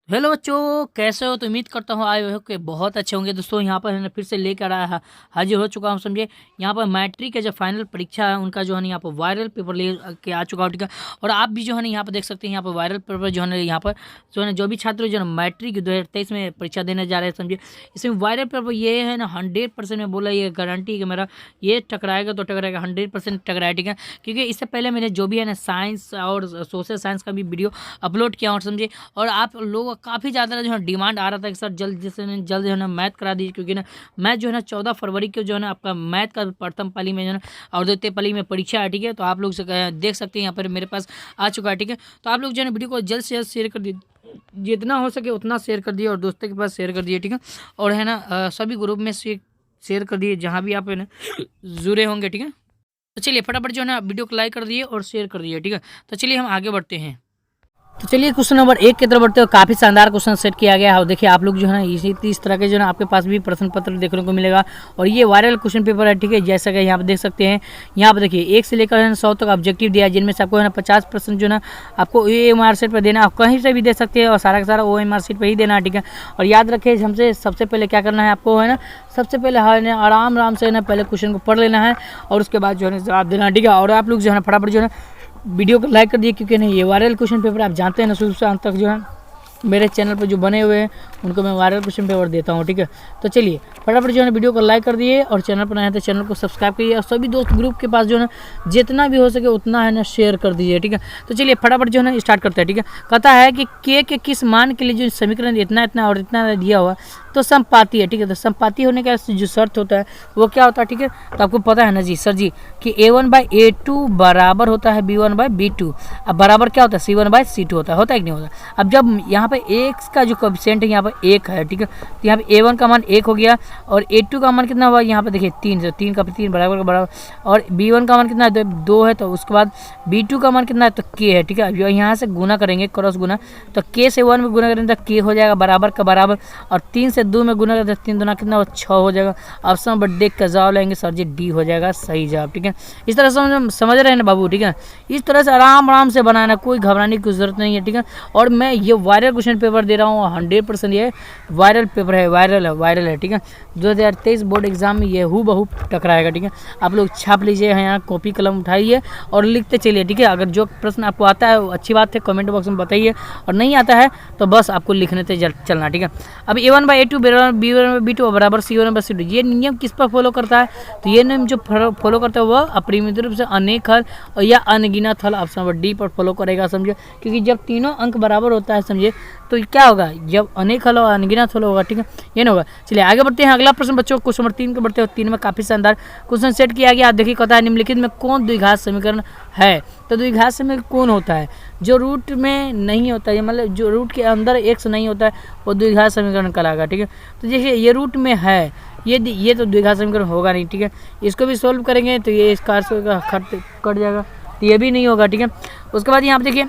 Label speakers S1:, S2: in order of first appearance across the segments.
S1: Hello बच्चों, कैसे हो? तो उम्मीद करता हूँ आए हो कि बहुत अच्छे होंगे। दोस्तों यहाँ पर है ना फिर से लेकर आया है, हाजिर हो चुका हूँ। समझे, यहाँ पर मैट्रिक के जो फाइनल परीक्षा है उनका जो है ना यहाँ पर वायरल पेपर ले के आ चुका हूँ। ठीक है, और आप भी जो है ना यहाँ पर देख सकते हैं, यहाँ पर वायरल पेपर जो है ना यहाँ पर जो है ना जो भी छात्र जो है ना मैट्रिक 2023 में परीक्षा देने जा रहे हैं, समझे, इसमें वायरल पेपर ये है ना 100% में बोला, ये गारंटी है कि मेरा ये टकराएगा तो टकराएगा, 100% टकराया। ठीक है, क्योंकि इससे पहले मैंने जो भी है ना साइंस और सोशल साइंस का भी वीडियो अपलोड किया और समझे, और आप लोगों का काफ़ी ज़्यादा जो है डिमांड आ रहा था कि सर जल्द जैसे जल्द जो है ना मैथ करा दीजिए, क्योंकि ना मैथ जो है ना 14 फरवरी को जो है ना आपका मैथ का प्रथम पाली में जो है ना और द्वितीय पाली में परीक्षा है। ठीक है, तो आप लोग देख सकते हैं यहाँ पर मेरे पास आ चुका है। ठीक है, तो आप लोग जो है ना वीडियो को जल्द से जल्द शेयर कर दीजिए, जितना हो सके उतना शेयर कर दिए और दोस्तों के पास शेयर कर दिए। ठीक है, और है ना सभी ग्रुप में शेयर कर दिए जहाँ भी आप है ना जुड़े होंगे। ठीक है, तो चलिए फटाफट जो है ना वीडियो को लाइक कर दिए और शेयर कर दिए। ठीक है, तो चलिए हम आगे बढ़ते हैं। तो चलिए क्वेश्चन नंबर 1 की तरफ बढ़ते हो। काफ़ी शानदार क्वेश्चन सेट किया गया है और देखिए आप लोग जो है ना इस तरह के जो है ना आपके पास भी प्रश्न पत्र देखने को मिलेगा और ये वायरल क्वेश्चन पेपर है। ठीक है, जैसा कि यहाँ पे देख सकते हैं, यहाँ पे देखिए 1 से लेकर 100 तक ऑब्जेक्टिव दिया है, जिनमें से आपको है ना 50% जो है ना आपको OMR शीट पर देना, आप कहीं से भी दे सकते हैं और सारा का सारा OMR शीट पर ही देना है। ठीक है, और याद रखिए हमसे सबसे पहले क्या करना है, आपको है ना सबसे पहले आराम से ना पहले क्वेश्चन को पढ़ लेना है और उसके बाद जो है जवाब देना है। ठीक है, और आप लोग जो है ना फटाफट जो है ना वीडियो को लाइक कर दिए, क्योंकि नहीं ये वायरल क्वेश्चन पेपर आप जानते हैं ना शुरू से अंत तक जो है मेरे चैनल पर जो बने हुए हैं उनको मैं वायरल क्वेश्चन पेपर देता हूँ। ठीक है, तो चलिए फटाफट जो है वीडियो को लाइक कर दिए और चैनल पर नए हैं तो चैनल को सब्सक्राइब करिए और सभी दोस्त ग्रुप के पास जो है ना जितना भी हो सके उतना है ना शेयर कर दीजिए। ठीक है, तो चलिए फटाफट जो है ना स्टार्ट करते हैं। ठीक है, कहता है कि के किस मान के लिए जो समीकरण इतना इतना और इतना दिया हुआ तो समपाती है। ठीक है, तो समपाती होने का जो शर्त होता है वो क्या होता है? ठीक है, तो आपको पता है ना जी सर जी कि A1/A2 बराबर होता है B1/B2। अब बराबर क्या होता है? C1/C2 होता है कि नहीं होता? अब जब यहाँ पे x का जो कोएफिशिएंट है यहाँ पर 1 है, ठीक है, तो यहाँ पे A1 का मान 1 हो गया और A2 का मान कितना हुआ? यहाँ पे देखिए 3, तो 3 का 3 बराबर का बराबर, और B1 का मान कितना है? 2 है, तो उसके बाद B2 का मान कितना है? तो k है। ठीक है, अब यहाँ से गुना करेंगे, क्रॉस गुना, तो k से 1 में गुना करेंगे तो k हो जाएगा बराबर का बराबर, और 3 से 2 में गुना करते 3 दूना कितना हो? 6 हो जाएगा। ऑप्शन नंबर डी का जवाब लेंगे सर जी, डी हो जाएगा सही जवाब। ठीक है, इस तरह से समझ रहे हैं ना बाबू? ठीक है, इस तरह से आराम से बनाना, कोई घबराने की जरूरत नहीं है। ठीक है, और मैं ये वायरल क्वेश्चन पेपर दे रहा हूँ 100%, ये वायरल पेपर है, वायरल है। ठीक है, 2023 बोर्ड एग्जाम में ये हूबहू टकराएगा। ठीक है, आप लोग छाप लीजिए, यहाँ कॉपी कलम उठाइए और लिखते चलिए। ठीक है, अगर जो प्रश्न आपको आता है अच्छी बात है, कमेंट बॉक्स में बताइए, और नहीं आता है तो बस आपको लिखने से चलना। ठीक है, अब A1/A2 B1/B2 बराबर C1/C2, ये नियम किस पर फॉलो करता है? तो ये नियम जो फॉलो करता है वह अपरिमित रूप से अनेक हल और या अनगिनत हल, ऑप्शन नंबर डी पर फॉलो करेगा। समझे, क्योंकि जब तीनों अंक बराबर होता है, समझे, तो क्या होगा? जब अनेक हल और अनगिनत हल होगा। ठीक है, ये नहीं होगा। चलिए आगे बढ़ते हैं, अगला प्रश्न बच्चों, क्वेश्चन नंबर 3 के बढ़ते हो। 3 में काफी शानदार क्वेश्चन सेट किया गया। आप देखिए, कहता है निम्नलिखित में कौन द्विघात समीकरण है? तो द्विघात समीकरण कौन होता है? जो रूट में नहीं होता है, मतलब जो रूट के अंदर एक्स नहीं होता है वो द्विघात समीकरण कहलाएगा। ठीक है, तो देखिए ये रूट में है, ये तो द्विघात समीकरण होगा नहीं। ठीक है, इसको भी सोल्व करेंगे तो ये इसका कट जाएगा, तो ये भी नहीं होगा। ठीक है, उसके बाद यहाँ पर देखिए,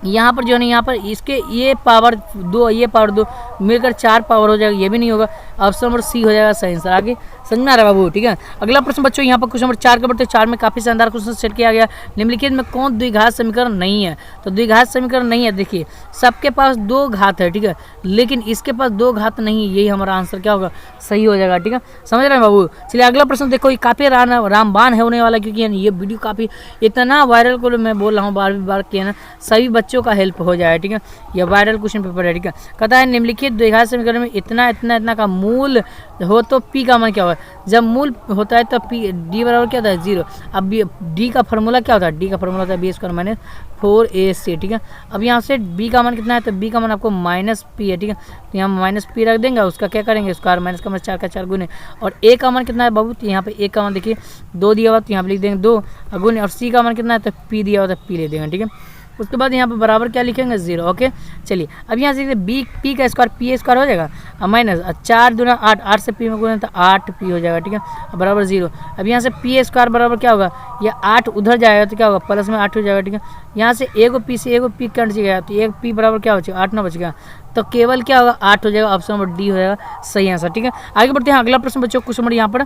S1: यहाँ पर जो है ना यहाँ पर इसके ये पावर 2 मिलकर 4 पावर हो जाएगा, ये भी नहीं होगा। ऑप्शन नंबर सी हो जाएगा सही आंसर। आगे समझ में आ रहा है बाबू? ठीक है, अगला प्रश्न बच्चों, यहाँ पर क्वेश्चन नंबर 4 के बढ़ते 4 में काफी शानदार क्वेश्चन सेट किया गया। निम्नलिखित में कौन द्विघात समीकरण नहीं है? तो द्विघात समीकरण नहीं है, देखिए सबके पास 2 घात है। ठीक है, लेकिन इसके पास 2 घात नहीं, यही हमारा आंसर क्या होगा? सही हो जाएगा। ठीक है, समझ रहे हैं बाबू? चलिए अगला प्रश्न देखो, ये काफी रामबान है होने वाला, क्योंकि ये वीडियो काफी इतना वायरल को मैं बोल रहा हूँ बार किया ना, सभी बच्चों का हेल्प हो जाए। ठीक है, यह वायरल क्वेश्चन पेपर है। ठीक है, कहता है निम्नलिखित द्विघात समीकरण में इतना का मूल हो तो पी का मान क्या होगा? जब मूल होता है तो पी डी बराबर क्या होता है? 0। अब डी का फार्मूला क्या होता है? डी का फार्मूला होता है B² - 4AC। ठीक है, अब यहाँ से बी का मान कितना है? तो बी का मान आपको -P है। ठीक है, तो यहाँ -P रख देंगे, उसका क्या करेंगे? स्क्वायर, माइनस का -4 का 4 गुने, और ए का मान कितना है बाबू? तो यहाँ पे ए का मान देखिए 2 दिया हुआ, तो यहाँ पे लिख देंगे 2 गुने, और सी का मान कितना है? तो P दिया हुआ, तो P ले देंगे। ठीक है, उसके बाद यहाँ पे बराबर क्या लिखेंगे? 0। ओके, चलिए अब यहाँ से P का स्क्वायर P² हो जाएगा, माइनस 4 दूना 8, 8 से P में गुना तो 8P हो जाएगा। ठीक है, बराबर 0। अब यहाँ से P² बराबर क्या होगा? ये 8 उधर जाएगा तो क्या होगा? प्लस में 8 हो जाएगा। ठीक है, यहाँ से एगो P से एगो P कट जाएगा, तो एक P बराबर क्या बचेगा? 8 ना बचेगा, तो केवल क्या होगा? 8 हो जाएगा। ऑप्शन नंबर डी हो जाएगा सही आंसर। ठीक है, आगे बढ़ते हैं, अगला प्रश्न बच्चों, क्वेश्चन नंबर यहाँ पर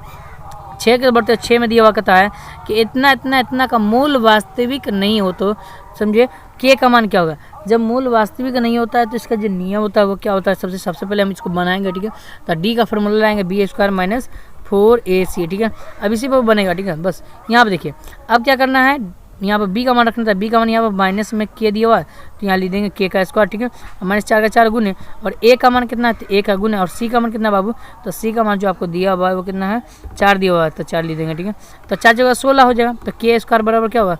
S1: 6 के बढ़ते 6 में दिया हुआ कहता है कि इतना का मूल वास्तविक नहीं हो तो समझिए के का मान क्या होगा? जब मूल वास्तविक नहीं होता है तो इसका जो नियम होता है वो क्या होता है, सबसे पहले हम इसको बनाएंगे, ठीक है। तो डी का फॉर्मूला लाएंगे b² माइनस 4ac, ठीक है। अब इसी पर बनेगा, ठीक है। बस यहाँ पर देखिए अब क्या करना है, यहाँ पर b का मान रखना था, b का मान यहाँ पर माइनस में k दिया हुआ है तो यहाँ लिख देंगे k का स्क्वायर, ठीक है। -4 का 4 गुण है और a का मान कितना है, तो a का गुण है। और c का मान कितना बाबू, तो c का मान जो आपको दिया हुआ है वो कितना है, 4 दिया हुआ है तो 4 लिख देंगे, ठीक है। तो 4 जगह 16 हो जाएगा, तो k² बराबर क्या होगा,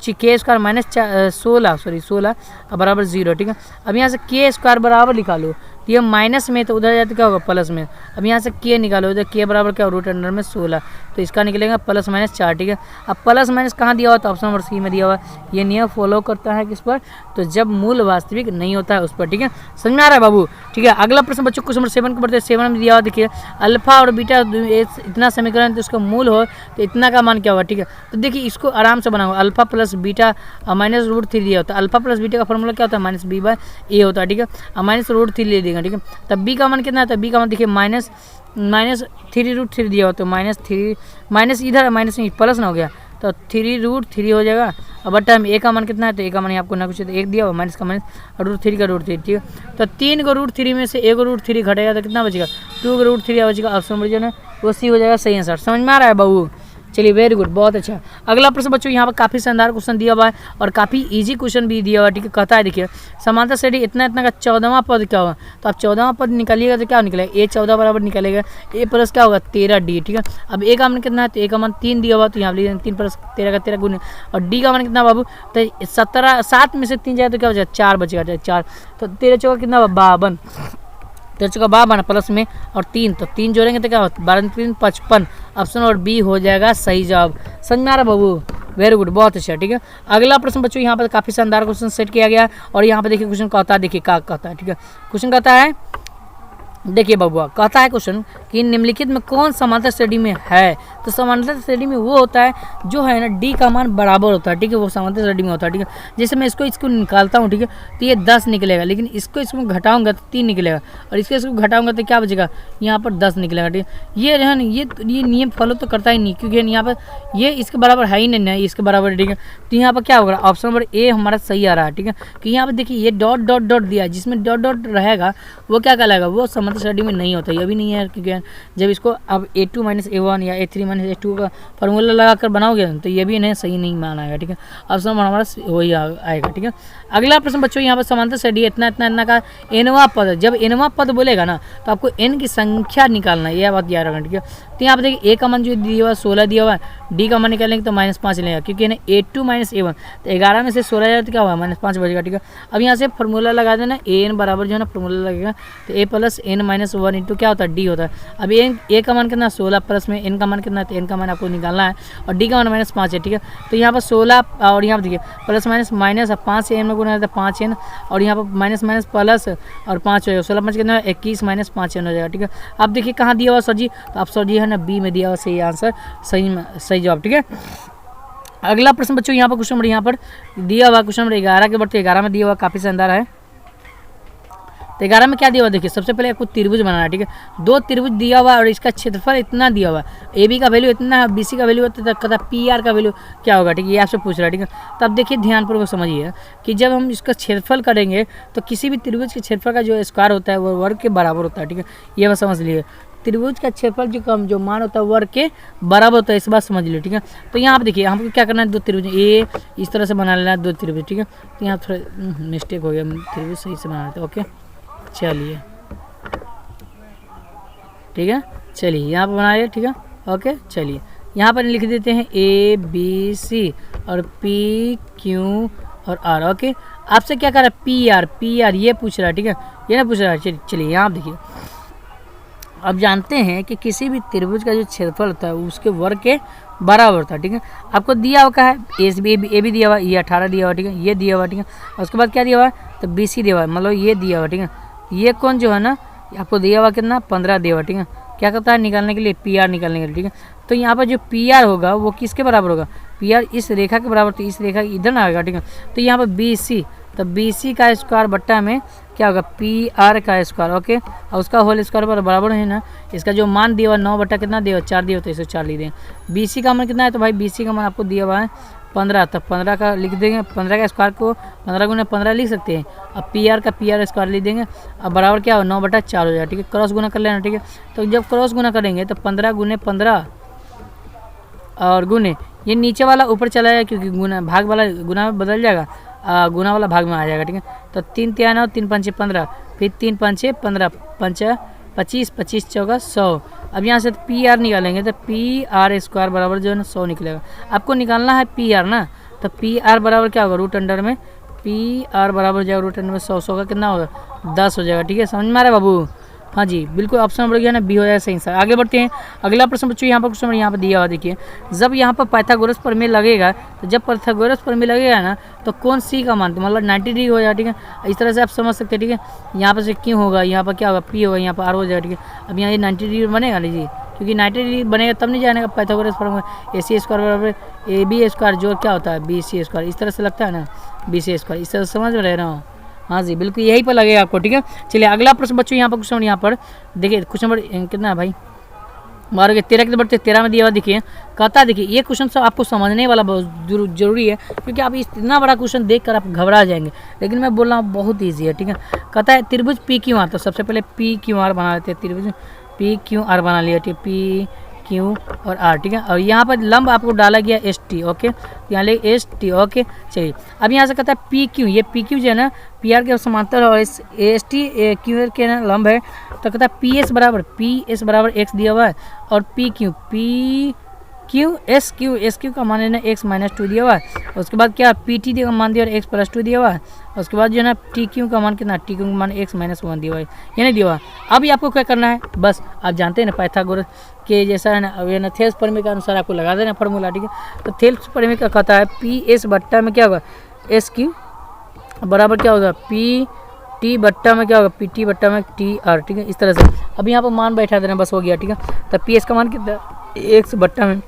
S1: k² माइनस 16 बराबर 0, ठीक है। अब यहाँ से k² बराबर निकालो, तो ये माइनस में तो उधर जाते क्या होगा प्लस में। अब यहाँ से k निकालो तो k बराबर क्या रूट अंडर में 16, तो इसका निकलेगा +-4, ठीक है। अब प्लस माइनस कहाँ दिया हुआ, तो ऑप्शन नंबर सी में दिया हुआ है। ये नियम फॉलो करता है किस पर, तो जब मूल वास्तविक नहीं होता है उस पर, ठीक है। समझ में आ रहा है बाबू, ठीक है। अगला प्रश्न बच्चों क्वेश्चन नंबर 7 को पढ़ते हैं। 7 में दिया हुआ देखिए अल्फा और बीटा इतना समीकरण तो उसका मूल हो तो इतना का मान क्या होगा, ठीक है। तो देखिए इसको आराम से बनाओ, अल्फा प्लस बीटा -√3 दिया होता है। अल्फा प्लस बीटा का फॉर्मूला क्या होता है, -b/a होता है, ठीक है। अब -√3 ले देगा, ठीक है। तब b का मान कितना है, तो b का मान देखिए -3√3 दिया हो तो -3 माइनस इधर है, माइनस नहीं प्लस ना हो गया तो 3√3 हो जाएगा। अब बट टाइम a का मान कितना है, तो a का मान आपको ना कुछ 1 दिया हुआ, माइनस का माइनस √3 का √3, ठीक है। तो 3 को √3 में से 1 को √3 घटेगा तो कितना बचेगा, 2 को √3 बचेगा। ऑप्शन नंबर जो है वो सी हो जाएगा, सही आंसर। समझ में आ रहा है बाबू, चलिए वेरी गुड, बहुत अच्छा। अगला प्रश्न बच्चों यहाँ पर काफ़ी शानदार क्वेश्चन दिया हुआ है और काफ़ी इजी क्वेश्चन भी दिया हुआ है, ठीक है। कहता है देखिए समांतर श्रेणी इतना का 14वां पद क्या होगा, तो आप 14वां पद निकालिएगा तो क्या निकलेगा, a 14 बराबर निकलेगा, a प्लस क्या होगा 13d, ठीक है। अब a का मान कितना है, तो a का मान 3 दिया हुआ तो यहाँ लिख 3 + 13 का 13 गुण है। और d का मान कितना बाबू, तो 7 में से 3 जाए तो क्या बचेगा 4 बचेगा, 4 तो 13 चौका कितना 52, 13 चौका 52 प्लस में और 3 तो 3 जोड़ेंगे तो क्या होगा 12 3 55। ऑप्शन और बी हो जाएगा सही जवाब। समझ में आ रहा बाबू, वेरी गुड, बहुत अच्छा, ठीक है। अगला प्रश्न बच्चों यहाँ पर काफ़ी शानदार क्वेश्चन सेट किया गया और यहाँ पर देखिए क्वेश्चन कहता है, देखिए क्या कहता है, ठीक है। क्वेश्चन कहता है देखिए बबुआ, कहता है क्वेश्चन कि निम्नलिखित में कौन समांतर श्रेणी में है, तो समांतर श्रेणी में वो होता है जो है ना डी का मान बराबर होता है, ठीक है, वो समांतर श्रेणी में होता है, ठीक है। जैसे मैं इसको निकालता हूँ, ठीक है, तो ये 10 निकलेगा, लेकिन इसको घटाऊंगा तो 3 निकलेगा और इसको घटाऊंगा तो क्या बचेगा, यहाँ पर 10 निकलेगा, ठीक है। ये जो है ना ये नियम फॉलो तो करता ही नहीं, क्योंकि यहाँ पर ये इसके बराबर है ही नहीं है, इसके बराबर, ठीक है। तो यहाँ पर क्या होगा, ऑप्शन नंबर ए हमारा सही आ रहा है, ठीक है। कि यहाँ पर देखिए ये डॉट डॉट डॉट दिया है, जिसमें डॉट डॉट रहेगा वो क्या कहलाएगा, वो समांतर श्रेणी में नहीं होता, ये भी नहीं है, क्योंकि जब इसको अब a2 - a1 या a3 - a2 का फार्मूला लगाकर बनाओगे तो ये भी इन्हें सही नहीं मानाएगा, ठीक है। ऑप्शन हमारा वही आएगा, ठीक है। अगला प्रश्न बच्चों यहाँ पर समांतर श्रेणी इतना का nवां पद, जब nवां पद बोलेगा ना तो आपको n की संख्या निकालना है, यह बात याद रखना, ठीक है। तो यहाँ पर देखिए a का मान जो दिया हुआ 16 दिया हुआ है, d का मान निकालेंगे तो -5 लेगा, क्योंकि ना a2 - a1 तो 11 में से 16 जाए तो क्या हुआ -5 बचेगा, ठीक है। अब यहाँ से फार्मूला लगा देना, an बराबर जो है ना फार्मूला लगेगा तो a + n - 1 इंटू क्या होता है d होता है। अब a का मान कितना 16 प्लस में n का मान कितना है, तो n का मान आपको निकालना है और d का मान -5 है, ठीक है। तो यहाँ पर 16 और यहाँ पर देखिए प्लस माइनस 5 से n में गुना है तो 5n और यहाँ पर माइनस प्लस और 5 हो जाएगा, 16 5 कितना 21 - 5n हो जाएगा, ठीक है। अब देखिए कहाँ दिया हुआ सर जी, तो आप सर जी है ना बी में दिया हुआ सही आंसर, सही जवाब, ठीक है। अगला प्रश्न बच्चों यहाँ पर क्वेश्चन नंबर यहाँ पर दिया हुआ क्वेश्चन नंबर 11 के बढ़ते 11 में दिया हुआ काफ़ी शानदार है। तो 11 में क्या दिया हुआ देखिए, सबसे पहले आपको त्रिभुज बनाना है, ठीक है। 2 त्रिभुज दिया हुआ और इसका क्षेत्रफल इतना दिया हुआ, ए बी का वैल्यू इतना है, बी सी का वैल्यू कहता पी आर का वैल्यू क्या होगा, ठीक है, ये आपसे पूछ रहा है, ठीक है। तो अब देखिए ध्यानपूर्वक समझिए कि जब हम इसका क्षेत्रफल करेंगे तो किसी भी त्रिभुज के क्षेत्रफल का जो स्क्वायर होता है वो वर्ग के बराबर होता है, ठीक है। ये बात समझ लीजिए, त्रिभुज का क्षेत्रफल जो मान होता है वर्ग के बराबर होता है, इस बात समझ लीजिए, ठीक है। तो यहाँ पर देखिए हमको क्या करना है, 2 त्रिभुज ए इस तरह से बना लेना है, 2 त्रिभुज, ठीक है। तो यहाँ थोड़ा मिस्टेक हो गया, त्रिभुज सही से बना लेते, ओके चलिए, ठीक है। चलिए यहाँ पर बनाइए, ठीक है, ओके चलिए यहाँ पर लिख देते हैं ए बी सी और पी क्यू और आर, ओके। आपसे क्या कर रहा है पी आर ये पूछ रहा है, ठीक है, ये ना पूछ रहा है। चलिए यहाँ देखिए, अब जानते हैं कि किसी भी त्रिभुज का जो क्षेत्रफल होता है उसके वर्ग के बराबर होता है, ठीक है। आपको दिया हुआ है ए बी दिया हुआ, ये 18 दिया हुआ, ठीक है, ये दिया हुआ, ठीक है। और उसके बाद क्या दिया हुआ है, तो बी सी दिया हुआ है, मतलब ये दिया हुआ, ठीक है। ये कौन जो है ना आपको दिया हुआ कितना 15 दिया हुआ, ठीक है। क्या करता है निकालने के लिए पी आर निकालने के लिए, ठीक है। तो यहाँ पर जो पी आर होगा वो किसके बराबर होगा, पी आर इस रेखा के बराबर, तो इस रेखा इधर ना आएगा, ठीक है। तो यहाँ पर बी सी, तो बी सी का स्क्वायर बट्टा में क्या होगा पी आर का स्क्वायर, ओके। और उसका होल स्क्वायर पर बराबर है ना, इसका जो मान दिया हुआ 9 बट्टा कितना दिया हुआ 4 दिया हुआ, तो इसे 4 लिख दें। बी सी का मान कितना है, तो भाई बी सी का मान आपको दिया हुआ है 15, तब 15 का लिख देंगे, 15 का स्क्वायर को 15 गुना 15 लिख सकते हैं। अब पी आर का पी आर स्क्वायर लिख देंगे। अब बराबर क्या हो 9/4 हो जाएगा, ठीक है। क्रॉस गुना कर लेना, ठीक है। तो जब क्रॉस गुना करेंगे तो 15 गुने 15 और गुने ये नीचे वाला ऊपर चला जाएगा, क्योंकि गुना भाग वाला गुना में बदल जाएगा, गुना वाला भाग में आ जाएगा, ठीक है। तो 3 तिया 9, 3 पंचे 15, फिर 3 पंचे 15, 5 25, 25 चौका 100। अब यहाँ से पी आर निकालेंगे तो पी आर स्क्वायर बराबर जो है ना 100 निकलेगा। आपको निकालना है पी आर ना, तो पी आर बराबर क्या होगा, रूट अंडर में पी आर बराबर हो जाएगा रूट अंडर में 100 का कितना होगा 10 हो जाएगा, ठीक है। समझ में आ रहा है बाबू? हाँ जी बिल्कुल, ऑप्शन नंबर गया ना बी हो जाएगा सही आंसर। आगे बढ़ते हैं, अगला प्रश्न बच्चों यहाँ पर क्वेश्चन यहाँ पर दिया हुआ देखिए, जब यहाँ पर पाइथागोरस प्रमेय लगेगा, तो जब पाइथागोरस प्रमेय लगेगा ना तो कौन सी का मान मतलब 90 डिग्री हो जाएगा, ठीक है। इस तरह से आप समझ सकते हैं, ठीक है। यहाँ पर से क्यों होगा, यहाँ पर क्या होगा पी होगा, यहाँ पर आर हो जाएगा, ठीक है। अब यहाँ ये 90 डिग्री बनेगा लीजिए, क्योंकि 90 डिग्री बनेगा तब नहीं जानेगा पाइथागोरस प्रमेय। ए सी स्क्वायर बराबर ए बी स्क्वायर जो क्या होता है बी सी स्क्वायर, इस तरह से लगता है ना बी सी स्क्वायर, इस तरह से समझ रहे ना? हाँ जी बिल्कुल यही पर लगेगा आपको, ठीक है। चलिए अगला प्रश्न बच्चों यहाँ पर क्वेश्चन यहाँ पर देखिए, क्वेश्चन नंबर कितना है भाई 12 के 13 के बढ़ते 13 में दिया हुआ देखिए, कहता है देखिए ये क्वेश्चन सब आपको समझने वाला बहुत जरूरी है, क्योंकि आप इतना बड़ा क्वेश्चन देखकर आप घबरा जाएंगे, लेकिन मैं बोल रहा हूँ बहुत ईजी है, ठीक है। कहता है त्रिभुज पी क्यू आर, तो सबसे पहले पी क्यू आर बना लेते हैं, त्रिभुज पी क्यू आर बना लिया, ठीक है, पी क्यू और आर, ठीक है। और यहाँ पर लंब आपको डाला गया एस टी, ओके, यहाँ ले एस टी, ओके। चलिए अब यहाँ से कहता है पी क्यू, ये पी क्यू जो है ना पी आर के समांतर और एस टी क्यू आर के ना लंब है, तो कहता है पी एस बराबर एक्स दिया हुआ है, और पी क्यू एस क्यू का मान है ना एक्स माइनस 2 दिया हुआ है। उसके बाद क्या पी टी का मान दिया और एक्स प्लस 2 दिया हुआ है। उसके बाद जो है ना टी क्यू का मान कितना, टी क्यू का मान एक्स माइनस 1 दिया हुआ है, ये नहीं दिया हुआ। अभी आपको क्या करना है, बस आप जानते हैं ना पाइथागोरस के जैसा है ना, अब ये ना थेल्स प्रमेय के अनुसार आपको लगा देना फॉर्मूला, ठीक है। तो थेल्स प्रमेय का कहता है पी एस बट्टा में क्या होगा एस क्यू बराबर क्या होगा पी टी बट्टा में क्या होगा पी टी बट्टा में टी आर, ठीक है। इस तरह से अब यहाँ पर मान बैठा देना, बस हो गया, ठीक है। तो पी एस का मान कितना एक्स बट्टा में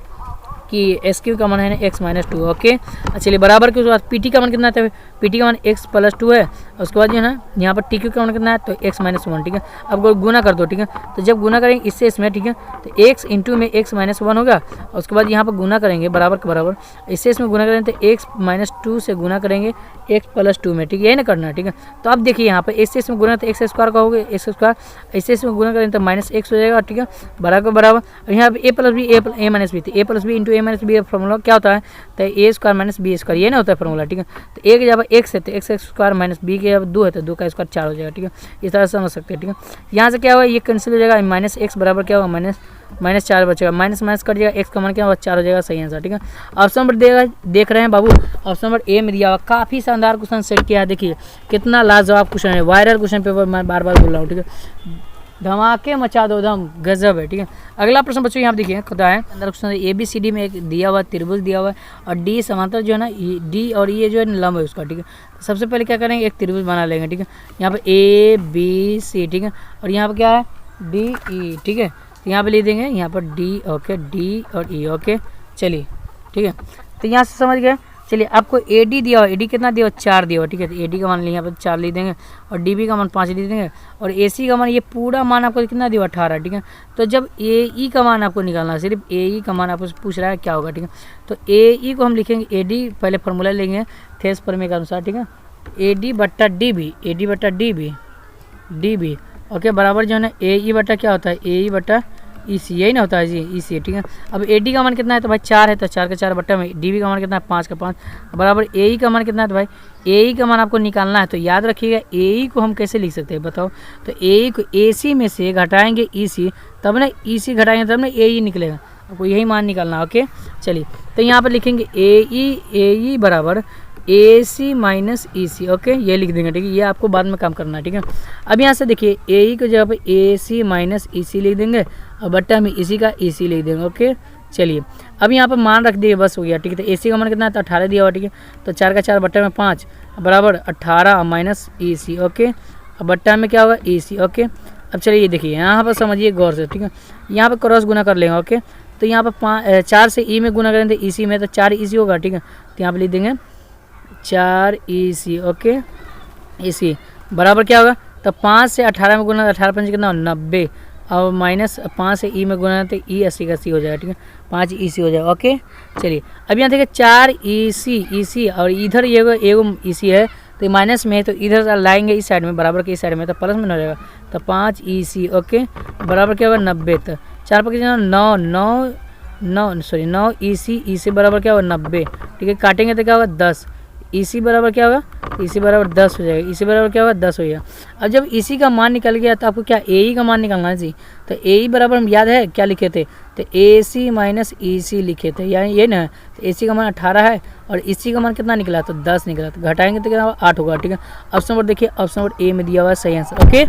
S1: कि एस क्यू का मान है ना एक्स माइनस 2, ओके। चलिए बराबर के उसके बाद पी टी का मान कितना है, पी टी का मान एक्स प्लस 2 है। उसके बाद जो है ना यहाँ पर टी क्यू का मान कितना है, तो एक्स माइनस 1, ठीक है। अब गुना कर दो, ठीक है। तो जब गुना करेंगे इससे इसमें, ठीक है, तो एक्स इंटू में एक्स माइनस 1 होगा। उसके बाद यहाँ पर गुना करेंगे बराबर के बराबर, इससे इसमें गुना करेंगे तो एक्स माइनस 2 से गुना करेंगे एक्स प्लस 2 में, ठीक है, यही ना करना है, ठीक है। तो अब देखिए यहाँ पर इससे इसमें गुना तो एक्स स्क्वायर का होगा एक्स स्क्वायर, इससे इसमें गुना करेंगे तो माइनस एक्स हो जाएगा, ठीक है, बराबर बराबर। और यहाँ पर ए प्लस बी ए माइनस बी थी, ए प्लस बी इंटू ए माइनस बी फॉर्मूला क्या होता है, तो ए स्क्वायर माइनस बी स्क्वायर, ये ना होता है फॉर्मूला, ठीक है। तो ए के जब एक्स है तो एक्स स्क्वायर माइनस बी के जब 2 है तो 2 का स्क्वायर 4 हो जाएगा, ठीक है। इस तरह से समझ सकते हैं, ठीक है। यहाँ से क्या होगा ये कैंसिल हो जाएगा, माइनस एक्स बराबर क्या होगा माइनस 4 बचेगा, माइनस माइनस कट जाएगा, एक्स का मान क्या होगा 4 हो जाएगा, सही आंसर, ठीक है। ऑप्शन नंबर देख रहे हैं बाबू, ऑप्शन नंबर ए में दिया हुआ काफ़ी शानदार क्वेश्चन सेट किया है, देखिए कितना लाजवाब क्वेश्चन है, वायरल क्वेश्चन पेपर मैं बार बार बोल रहा हूँ, ठीक है, धमाके मचा दो दम, गजब है, ठीक है। अगला प्रश्न बच्चों यहाँ देखिए खुदा है अंदर question A B C D में एक दिया हुआ त्रिभुज दिया हुआ है, और डी समांतर जो है ना डी और ये जो है लंब है उसका, ठीक है। सबसे पहले क्या करेंगे एक त्रिभुज बना लेंगे, ठीक है। यहाँ पे ए बी सी, ठीक है, और यहाँ पे क्या है डी ई, ठीक है। तो यहाँ पे लिख देंगे यहाँ पर डी, ओके, डी और ई, ओके। चलिए ठीक है, तो यहाँ से समझ गए। चलिए आपको ए डी दिया हुआ, ए डी कितना दिया हुआ 4 दिया हुआ, ठीक है। तो ए डी का मान यहाँ पर 4 लिख देंगे, और डी बी का मान 5 लिख देंगे, और ए सी का मान ये पूरा मान आपको कितना दिया हुआ 18, ठीक है। तो जब ए ई का मान आपको निकालना है, सिर्फ ए ई का मान आपको पूछ रहा है क्या होगा, ठीक है। तो ए ई को हम लिखेंगे ए डी, पहले फॉर्मूला लेंगे थेल्स प्रमेय के अनुसार, ठीक है। ए डी बट्टा डी बी, ए डी बट्टा डी बी, ओके, बराबर जो है ना ए ई बट्टा क्या होता है ए ई बट्टा ई सी, यही ना होता है जी ई सी, ठीक है। अब ए डी का मान कितना है तो भाई 4 है, तो 4 का 4 बट्टा में डी बी का मान कितना है 5 का 5, बराबर ए ई का मान कितना है तो भाई ए ई का मान आपको निकालना है। तो याद रखिएगा ए ई को हम कैसे लिख सकते हैं बताओ, तो ए ई को ए सी में से घटाएंगे ई सी, तब ना ई सी घटाएंगे तब ना ए ई निकलेगा, आपको यही मान निकालना है, ओके। चलिए तो यहाँ पर लिखेंगे ए ई बराबर ए सी माइनस ई सी, ओके, ये लिख देंगे, ठीक है। ये आपको बाद में काम करना है, ठीक है। अब यहाँ से देखिए ए ई को जगह पे ए सी माइनस ई सी लिख देंगे, और बट्टा में इसी का ई सी लिख देंगे, ओके। चलिए अब यहाँ पर मान रख दिए, बस हो गया, ठीक है। तो ए सी का मान कितना है तो 18 दिया हुआ, ठीक है। तो 4 का 4 बट्टा में 5 बराबर 18 माइनस ई सी, ओके। अब बट्टा में क्या होगा ई सी, ओके। अब चलिए ये देखिए यहाँ पर समझिए गौर से, ठीक है। यहाँ पर क्रॉस गुना कर लेंगे, ओके। तो यहाँ पर 4 से ई में गुना करेंगे तो ई सी में, तो 4 ई सी होगा, ठीक है। तो यहाँ पर लिख देंगे 4 ई सी, ओके, ई सी बराबर क्या होगा तो 5 से 18 में गुना, 18 5 कितना 90, और माइनस 5 से ई में गुना तो ई 80 का 80 हो जाएगा, ठीक है, 5 ई सी हो जाएगा। ओके चलिए अब यहाँ देखिए 4 ई सी और इधर ये एगो ई सी है तो माइनस में है, तो इधर लाएंगे इस साइड में बराबर के इस साइड में तो प्लस में हो जाएगा, तो 5 ई सी ओके बराबर क्या होगा 90। तो 4 पर 9 ई सी बराबर क्या होगा 90, ठीक है, काटेंगे तो क्या होगा 10, ई सी बराबर क्या होगा, ई सी बराबर 10 हो जाएगा, ई सी बराबर क्या होगा 10 हो जाएगा। अब जब ई सी का मान निकल गया तो आपको क्या ए ई का मान निकालना चाहिए, तो ए ई बराबर हम याद है क्या लिखे थे, तो ए सी माइनस ई सी लिखे थे, यानी ये ना, तो ए सी का मान 18 है और ई सी का मान कितना निकला, तो 10 निकला, तो घटाएंगे तो कितना 8 होगा, ठीक है। ऑप्शन नंबर देखिए, ऑप्शन नंबर ए में दिया हुआ है सही आंसर। ओके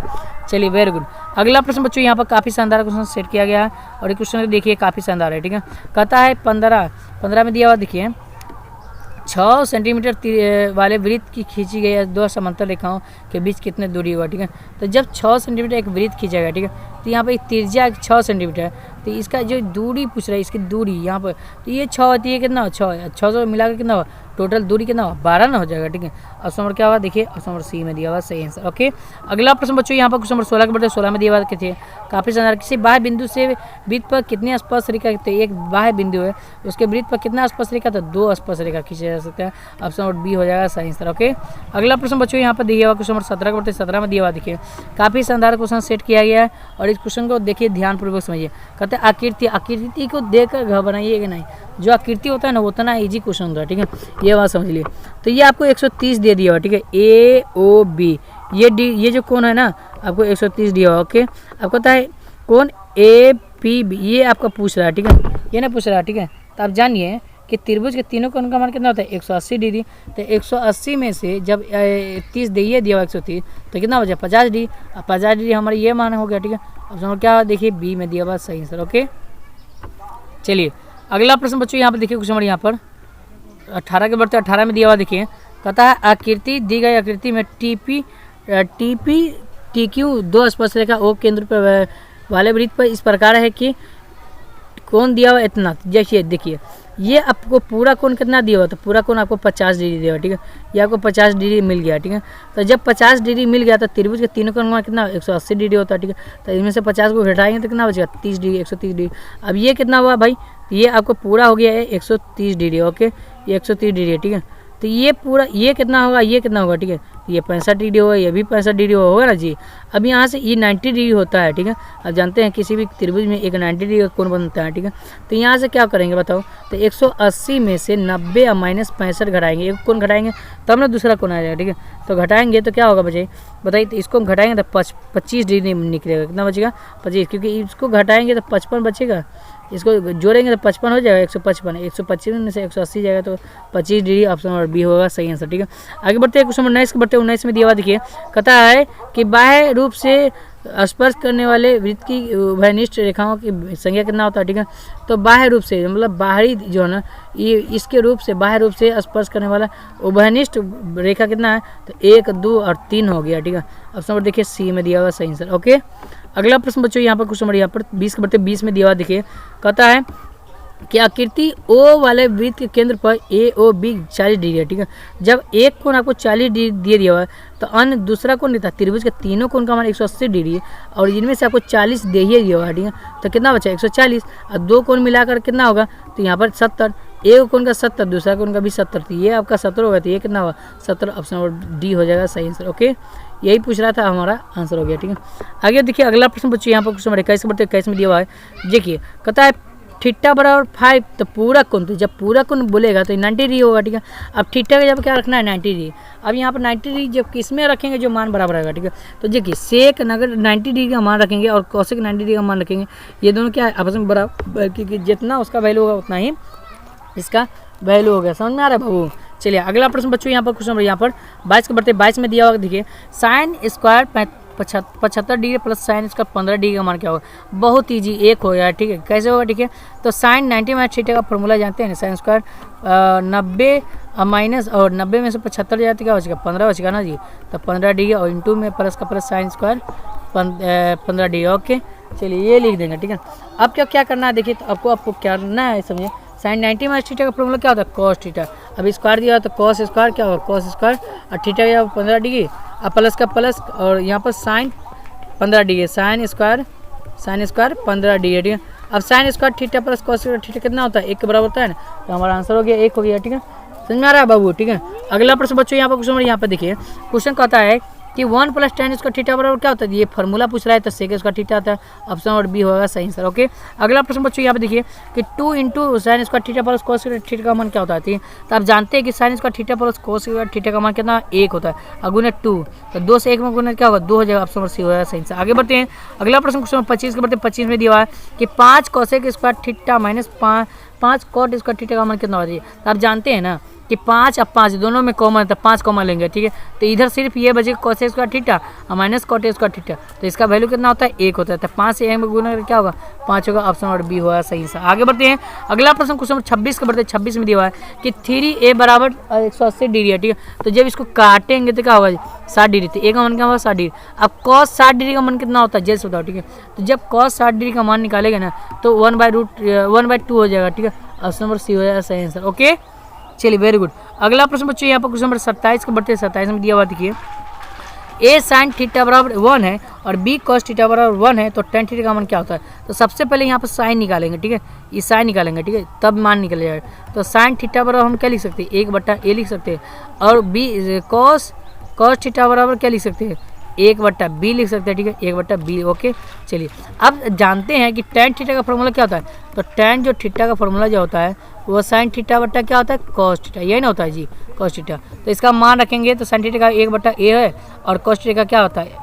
S1: चलिए वेरी गुड। अगला प्रश्न बच्चों यहाँ पर काफ़ी शानदार क्वेश्चन सेट किया गया है और ये क्वेश्चन देखिए काफ़ी शानदार है, ठीक है। कहता है 15 में दिया हुआ देखिए 6 सेंटीमीटर वाले वृत्त की खींची गई 2 समांतर रेखाओं के बीच कितने दूरी होगा, ठीक है। तो जब 6 सेंटीमीटर एक वृत्त खींचा गया, ठीक है, तो यहाँ पर त्रिज्या 6 सेंटीमीटर है, तो इसका जो दूरी पूछ रहा है इसकी दूरी यहाँ पर, तो ये 6 होती है कितना 6 से मिलाकर कितना हुआ टोटल दूरी कितना हुआ 12 ना हो जाएगा, ठीक है। ऑप्शन नंबर क्या हुआ देखिए, ऑप्शन नंबर सी में दिया हुआ सही आंसर। ओके अगला प्रश्न बच्चों यहाँ पर क्वेश्चन नंबर 16 के बढ़ते 16 में दिया हुआ थे काफ़ी शानदार, किसी बाह्य बिंदु से वृत्त पर कितनी स्पर्श रेखा, तो एक बाह्य बिंदु है उसके वृत्त पर कितना स्पर्श रेखा, तो 2 स्पर्श रेखा खींचा जा सकता है, ऑप्शन नंबर बी हो जाएगा सही आंसर। ओके अगला प्रश्न बच्चों यहाँ पर दिया हुआ क्वेश्चन नंबर 17 के बढ़ते 17 में दिया हुआ देखिए काफ़ी शानदार क्वेश्चन सेट किया गया है और इस क्वेश्चन को देखिए ध्यानपूर्वक समझिए। कहते हैं आकृति को देखकर घर बनाइएगा नहीं, जो आकृति होता है ना उतना इजी क्वेश्चन होता है, ठीक है, ये बात समझ लिए। तो ये आपको 130 दे दिया हुआ, ठीक है, ए ओ बी ये डी ये जो कोण है ना आपको 130 दिया हुआ। ओके आपको पता है कोण ए पी बी ये आपका पूछ रहा है, ठीक है, ये ना पूछ रहा है, ठीक है। तो आप जानिए कि त्रिभुज के तीनों कोण का मान कितना होता है 180 डिग्री, तो 180 में से जब 30 दिए दिया हुआ 130 तो कितना हो जाए 50 डिग्री, अब 50 डिग्री हमारा ये मान हो गया, ठीक है। ऑप्शन क्या देखिए बी में दिया हुआ सही आंसर। ओके चलिए अगला प्रश्न बच्चों यहाँ पर देखिए क्वेश्चन नंबर यहाँ पर 18 के बढ़ते 18 में दिया हुआ देखिए कहता है आकृति दी गई आकृति में टी क्यू 2 स्पर्श रेखा ओ केंद्र पर वाले वृत्त पर इस प्रकार है कि कोण दिया हुआ इतना, जैसे देखिए ये आपको पूरा कोण कितना दिया हुआ, तो पूरा कोण आपको 50 डिग्री दिया हुआ, ठीक है, ये आपको 50 डिग्री मिल गया, ठीक है। तो जब 50 डिग्री मिल गया तो त्रिभुज के तीनों कोण कितना 180 डिग्री होता है, ठीक है। तो इसमें से 50 को घटाएंगे तो कितना बचेगा 30 डिग्री 130 डिग्री। अब ये कितना हुआ भाई, ये आपको पूरा हो गया है 130 डिग्री। ओके ये 130 डिग्री है, ठीक है। तो ये पूरा ये कितना होगा, ये कितना होगा, ठीक है, ये 65 डिग्री होगा, ये भी 65 डिग्री होगा ना जी। अब यहाँ से ये 90 डिग्री होता है, ठीक है। अब जानते हैं किसी भी त्रिभुज में एक 90 डिग्री का कोण बनता है, ठीक है। तो यहाँ से क्या करेंगे बताओ, तो 180 में से 90 और माइनस 65 घटाएंगे, एक कोण घटाएंगे तब ना दूसरा कोण आ जाएगा, ठीक है। तो घटाएंगे तो क्या होगा बताइए, तो इसको घटाएंगे तो 25 डिग्री निकलेगा, कितना बचेगा 25, क्योंकि इसको घटाएंगे तो 55 बचेगा, इसको जोड़ेंगे तो 55 हो जाएगा 155, 155 में से 180 जाएगा तो 25 डिग्री, ऑप्शन नंबर बी होगा सही आंसर, ठीक है। आगे बढ़ते हैं क्वेश्चन 19 के बढ़ते 19 में दिया हुआ देखिए कहता है कि बाह्य रूप से स्पर्श करने वाले वृत्त की उभयनिष्ठ रेखाओं की संख्या कितना होता है, ठीक है। तो बाह्य रूप से मतलब बाहरी जो है ना ये इसके रूप से बाह्य रूप से स्पर्श करने वाला उभयनिष्ठ रेखा कितना है, तो 1 2 और 3 हो गया, ठीक है। ऑप्शन नंबर देखिए सी में दिया हुआ सही आंसर। ओके अगला प्रश्न बच्चों यहाँ पर क्वेश्चन नंबर यहाँ पर 20 के बढ़ते 20 में दिया हुआ देखिए कहता है कि आकृति ओ वाले वृत्त के केंद्र पर ए ओ बी 40 डिग्री है, ठीक है। जब एक कोण आपको 40 डिग्री दे दिया हुआ है तो अन्य दूसरा कोण देता है, त्रिभुज के तीनों कोण का मान 180 डिग्री है और इनमें से आपको 40 दे ही दिया हुआ है, ठीक है। तो कितना बचा 140 और 2 कोण मिलाकर कितना होगा, तो यहाँ पर 70, एक कोण का 70 दूसरा कोण का भी 70, तो ये आपका 70 होगा, तो ये कितना हुआ 70, ऑप्शन नंबर डी हो जाएगा सही आंसर। ओके यही पूछ रहा था, हमारा आंसर हो गया, ठीक है। आगे देखिए अगला प्रश्न बच्चों यहाँ पर क्वेश्चन नंबर 21 बढ़ते 21 में दिया हुआ है, देखिए कहता है थीटा बराबर 5, तो पूरा कोण, तो जब पूरा कोण बोलेगा तो 90 डिग्री होगा, ठीक है। अब थीटा का जब क्या रखना है 90 डिग्री, अब यहाँ पर 90 डिग्री जब किस में रखेंगे जो मान बराबर रहेगा, ठीक है। तो देखिए सेक अगर 90 डिग्री का मान रखेंगे और कोसेक 90 डिग्री का मान रखेंगे, ये दोनों क्या है आपस में बराबर, क्योंकि जितना उसका वैल्यू होगा उतना ही इसका वैल्यू हो गया, समझ में आ रहा है बाबू। चलिए अगला प्रश्न बच्चों यहाँ पर क्वेश्चन नंबर यहाँ पर 22 के बढ़ते 22 में दिया हुआ देखिए sine square 75 degree plus sign square 15 degree का मान क्या होगा, बहुत ईजी एक हो गया, ठीक है। कैसे होगा, ठीक है। तो साइन 90 माइनस थीटा का फॉर्मूला जानते हैं, साइन स्क्वायर 90 माइनस और 90 में से 75 जाते क्या बचेगा 15 बचेगा ना जी, तो 15 डिग्री और इंटू में प्लस का plus sign square 15 degree. Okay चलिए ये लिख देंगे, ठीक है। अब क्या करना है देखिए, तो आपको क्या करना है समझिए, साइन 90 माइनस थीटा का फॉर्मूला क्या होता है कॉस थीटा, अब स्क्वायर दिया तो कॉस स्क्वायर क्या होगा कॉस स्क्वायर और थीटा या 15 डिग्री, अब प्लस का प्लस और यहाँ पर sine 15 degree, sine square sine square 15 degree, ठीक है। अब sine square theta plus cos square theta कितना होता है, 1 के बराबर होता है ना, तो हमारा आंसर हो गया 1 हो गया, ठीक है। समझ में आ रहा है बाबू, ठीक है। अगला प्रश्न बच्चों यहाँ पर क्वेश्चन यहाँ पे देखिए, क्वेश्चन कहता है कि 1 + tan स्क्वायर थीटा बराबर क्या होता है, ये फार्मूला पूछ रहा है, तो सेक स्क्वायर थीटा आता है, ऑप्शन नंबर बी होगा सही आंसर, ओके। अगला प्रश्न बच्चों यहाँ पे देखिए कि 2 × sin square theta plus cos square theta का मान क्या होता है, ठीक है। तो आप जानते हैं कि sin square theta plus cos square theta का मान कितना 1 होता है, अगुने 2, तो 2 से 1 में गुना क्या होगा 2 हो जाएगा, ऑप्शन नंबर सी होगा सही आंसर। आगे बढ़ते हैं, अगला प्रश्न क्वेश्चन 25 के बढ़ते 25 में दिया हुआ है कि 5 cosec square theta minus 5 cot square theta का मान कितना होता है। तो आप जानते हैं ना कि 5 और 5 दोनों में कॉमन है, तो 5 कॉमन लेंगे, ठीक है। तो इधर सिर्फ ये बचेगा cos स्क्वायर थीटा और माइनस cot स्क्वायर थीटा, तो इसका वैल्यू कितना होता है 1 होता है, तो 5 से 1 में गुना क्या होगा 5 होगा, ऑप्शन नंबर बी होगा सही आंसर। आगे बढ़ते हैं, अगला प्रश्न क्वेश्चन 26 के बढ़ते 26 में दिया हुआ है कि 3a बराबर 180 डिग्री है, ठीक है। तो जब इसको काटेंगे तो क्या होगा 60 डिग्री, तो ए का मान क्या होगा 60 डिग्री। अब cos 60 डिग्री का मान कितना होता है जैसे बताओ, ठीक है। तो जब cos 60 डिग्री का मान निकालेगा ना तो 1/2 हो जाएगा, ठीक है। ऑप्शन नंबर सी हो जाएगा सही आंसर, ओके। चलिए वेरी गुड। अगला प्रश्न बच्चों यहाँ पर क्वेश्चन नंबर 27 के बढ़ते 27 में दिया हुआ देखिए, a sin थीटा बराबर 1 है और b cos थीटा बराबर 1 है, तो tan थीटा का मान क्या होता है। तो सबसे पहले यहाँ पर साइन निकालेंगे, ठीक है, ये साइन निकालेंगे, ठीक है, तब मान निकल जाएगा। तो sin थीटा बराबर हम क्या लिख सकते हैं 1/a लिख सकते हैं, और b cos थीटा बराबर क्या लिख सकते हैं 1/b लिख सकते हैं, ठीक है, 1/b, ओके। चलिए अब जानते हैं कि tan थीटा का फॉर्मूला क्या होता है, तो tan जो थीटा का फॉर्मूला जो होता है वो sin थीटा बट्टा क्या होता है cos थीटा, यही ना होता है जी cos थीटा। तो इसका मान रखेंगे तो sin थीटा का 1/a है और cos थीटा का क्या होता है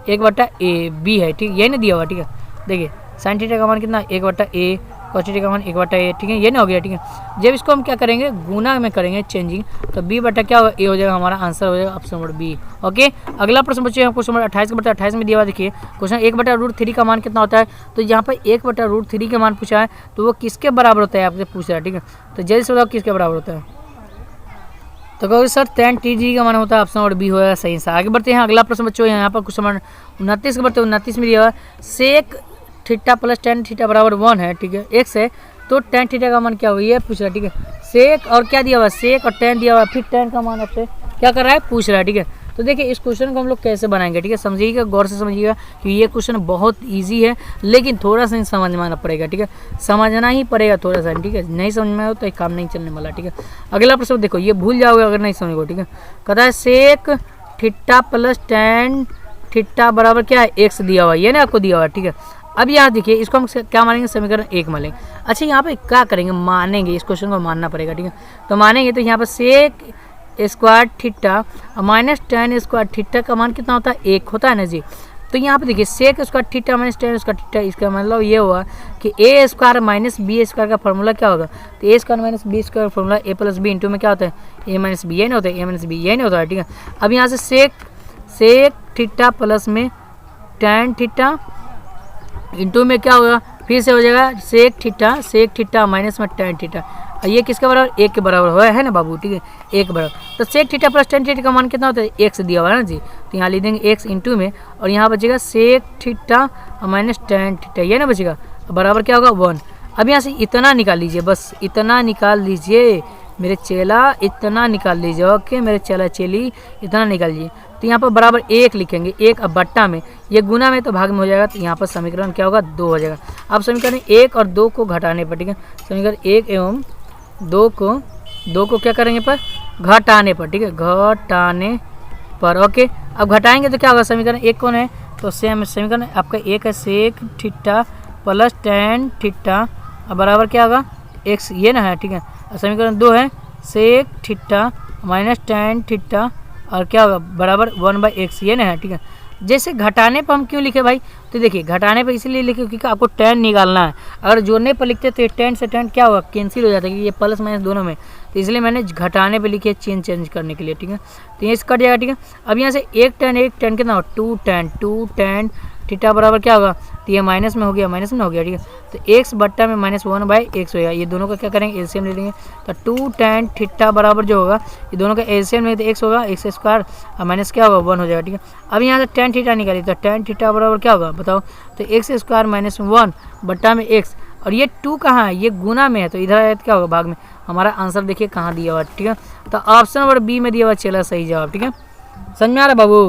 S1: 1/ab है, ठीक, यही ना दिया हुआ, ठीक है। देखिए sin थीटा का मान कितना 1/a, cos थीटा का मान 1/a, ठीक है, ये ना हो गया, ठीक है। जब इसको हम क्या करेंगे गुना में करेंगे चेंजिंग, तो b बटा क्या होगा a हो जाएगा, हमारा आंसर हो जाएगा ऑप्शन नंबर बी, ओके। अगला प्रश्न बच्चे हम क्वेश्चन नंबर 28 के बटा 28 में दिया हुआ देखिए, क्वेश्चन 1/√3 का मान कितना होता है। तो यहाँ पर 1/√3 का मान पूछा है, तो वो किसके बराबर होता है आपसे पूछ रहा है, ठीक है। तो जल्दी से बताओ किसके बराबर होता है, तो कहोगे सर tan TG का मान होता है, ऑप्शन नंबर बी होगा सही आंसर। आगे बढ़ते हैं, अगला प्रश्न बच्चों यहाँ पर क्वेश्चन नंबर 29 के बढ़ते 29 में दिया हुआ sec theta plus tan theta बराबर 1 है, ठीक है, x है, तो tan थीटा का मान क्या होगा ये पूछ रहा है, ठीक है। सेक और क्या दिया हुआ सेक और tan दिया हुआ, फिर tan का मान आपसे क्या कर रहा है पूछ रहा है, ठीक है। तो देखिए इस क्वेश्चन को हम लोग कैसे बनाएंगे, ठीक है, समझिएगा गौर से समझिएगा कि ये क्वेश्चन बहुत इजी है, लेकिन थोड़ा सा समझ में आना पड़ेगा, ठीक है, समझना ही पड़ेगा थोड़ा सा, ठीक है। नहीं समझ में आए तो काम नहीं चलने वाला, ठीक है। अगला प्रश्न देखो, ये भूल जाओगे अगर नहीं समझोगे, ठीक है। कहता है sec theta plus tan theta बराबर क्या है x दिया हुआ, ये ना आपको दिया हुआ, ठीक है। अब यहाँ देखिए इसको हम क्या मानेंगे समीकरण 1 मानेंगे। अच्छा यहाँ पे क्या करेंगे मानेंगे, इस क्वेश्चन को मानना पड़ेगा, ठीक है। तो मानेंगे तो यहाँ पर sec square theta minus tan square theta का मान कितना होता है 1 होता है ना जी। तो यहाँ पे देखिए sec square theta minus tan square theta, इसका मतलब ये हुआ कि a square minus b square का फॉर्मूला क्या होगा, तो a square minus b square का formula a plus b into में क्या होता है a माइनस बी, यही नहीं होता है a माइनस बी, यही नहीं होता है, ठीक है। अब यहाँ से सेक थीटा प्लस में tan थीटा इंटू में क्या होगा फिर से हो जाएगा सेक थीटा माइनस में tan थीटा, और ये किसके बराबर 1 के बराबर हुआ है ना बाबू, ठीक है, 1 के बराबर। तो sec theta plus tan theta का मान कितना होता है x दिया हुआ है ना जी, तो यहाँ लिख देंगे x इंटू में, और यहाँ बचेगा sec theta minus tan theta, ये ना बचेगा, बराबर क्या होगा 1। अब यहाँ से इतना निकाल लीजिए, बस इतना निकाल लीजिए मेरे चेला, इतना निकाल लीजिए, ओके मेरे चेला चेली, इतना निकाल लीजिए। तो यहाँ पर बराबर 1 लिखेंगे, 1 अब बट्टा में, ये गुना में तो भाग में हो जाएगा, तो यहाँ पर समीकरण क्या होगा 2 हो जाएगा। अब समीकरण 1 और 2 को घटाने पर, ठीक है, समीकरण 1 एवं 2 को क्या करेंगे पर घटाने पर, ठीक है, घटाने पर, ओके। अब घटाएंगे तो क्या होगा समीकरण 1 कौन है, तो सेम समीकरण आपका 1 है sec theta plus tan theta बराबर क्या होगा x, ये ना है, ठीक है। समीकरण 2 है sec theta minus tan theta और क्या होगा बराबर 1/x, ये ना है, ठीक है। जैसे घटाने पर हम क्यों लिखे भाई, तो देखिए घटाने पर इसलिए लिखे क्योंकि आपको tan निकालना है, अगर जोड़ने पर लिखते तो tan से tan क्या होगा कैंसिल हो जाता है, कि ये प्लस माइनस दोनों में, तो इसलिए मैंने घटाने पे लिखे चेंज करने के लिए, ठीक है। तो ये कट जाएगा, ठीक है। अब यहाँ से एक tan कितना होगा 2 tan थीटा बराबर क्या होगा, तो ये माइनस में हो गया, माइनस में हो गया, ठीक है। तो x बट्टा में माइनस 1/x होगा, ये दोनों का क्या करेंगे एलसीएम ले लेंगे, तो 2 tan थीटा बराबर जो होगा ये दोनों का एलसीएम में तो x होगा, x स्क्वायर और माइनस क्या होगा 1 हो जाएगा, ठीक है। अब यहाँ से tan थीटा निकालिए, तो tan थीटा बराबर क्या होगा बताओ, तो x स्क्वायर माइनस 1 बट्टा में x, और ये 2 कहाँ है ये गुना में है, तो इधर आया तो क्या होगा भाग में, हमारा आंसर देखिए कहाँ दिया हुआ, ठीक है। तो ऑप्शन नंबर बी में दिया हुआ चला सही जवाब, ठीक है। समझ में आ रहा बाबू,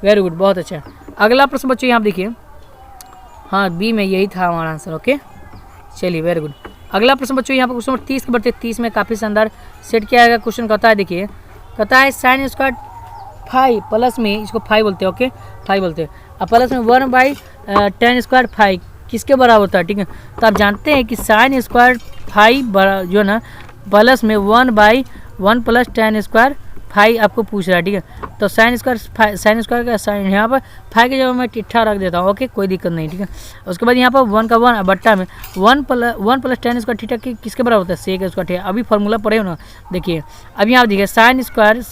S1: वेरी गुड, बहुत अच्छा। अगला प्रश्न बच्चों यहाँ देखिए हाँ बी में यही था हमारा आंसर। ओके चलिए वेरी गुड। अगला प्रश्न बच्चों यहाँ पर क्वेश्चन नंबर 30 के बढ़ते 30 में काफ़ी शानदार सेट किया गया क्वेश्चन कहता है, देखिए कहता है साइन स्क्वायर 5 प्लस में, इसको 5 बोलते हैं, ओके 5 बोलते हैं, अब प्लस में 1/10 स्क्वायर 5 किसके बराबर होता है, ठीक है। तो आप जानते हैं कि साइन स्क्वायर 5 जो है ना प्लस में 1/1 + 10 स्क्वायर 5 आपको पूछ रहा है, ठीक है। तो साइन स्क्वायर का साइन यहाँ पर 5 की जगह मैं टिट्ठा रख देता हूँ, ओके कोई दिक्कत नहीं, ठीक है। उसके बाद यहाँ पर 1 का 1 बट्टा में 1 + 10 स्क्वायर थीटा किसके बराबर होता है, सेक स्क्वायर थीटा। अभी फार्मूला पढ़े हो ना, देखिए अब यहाँ देखिए साइन स्क्वायर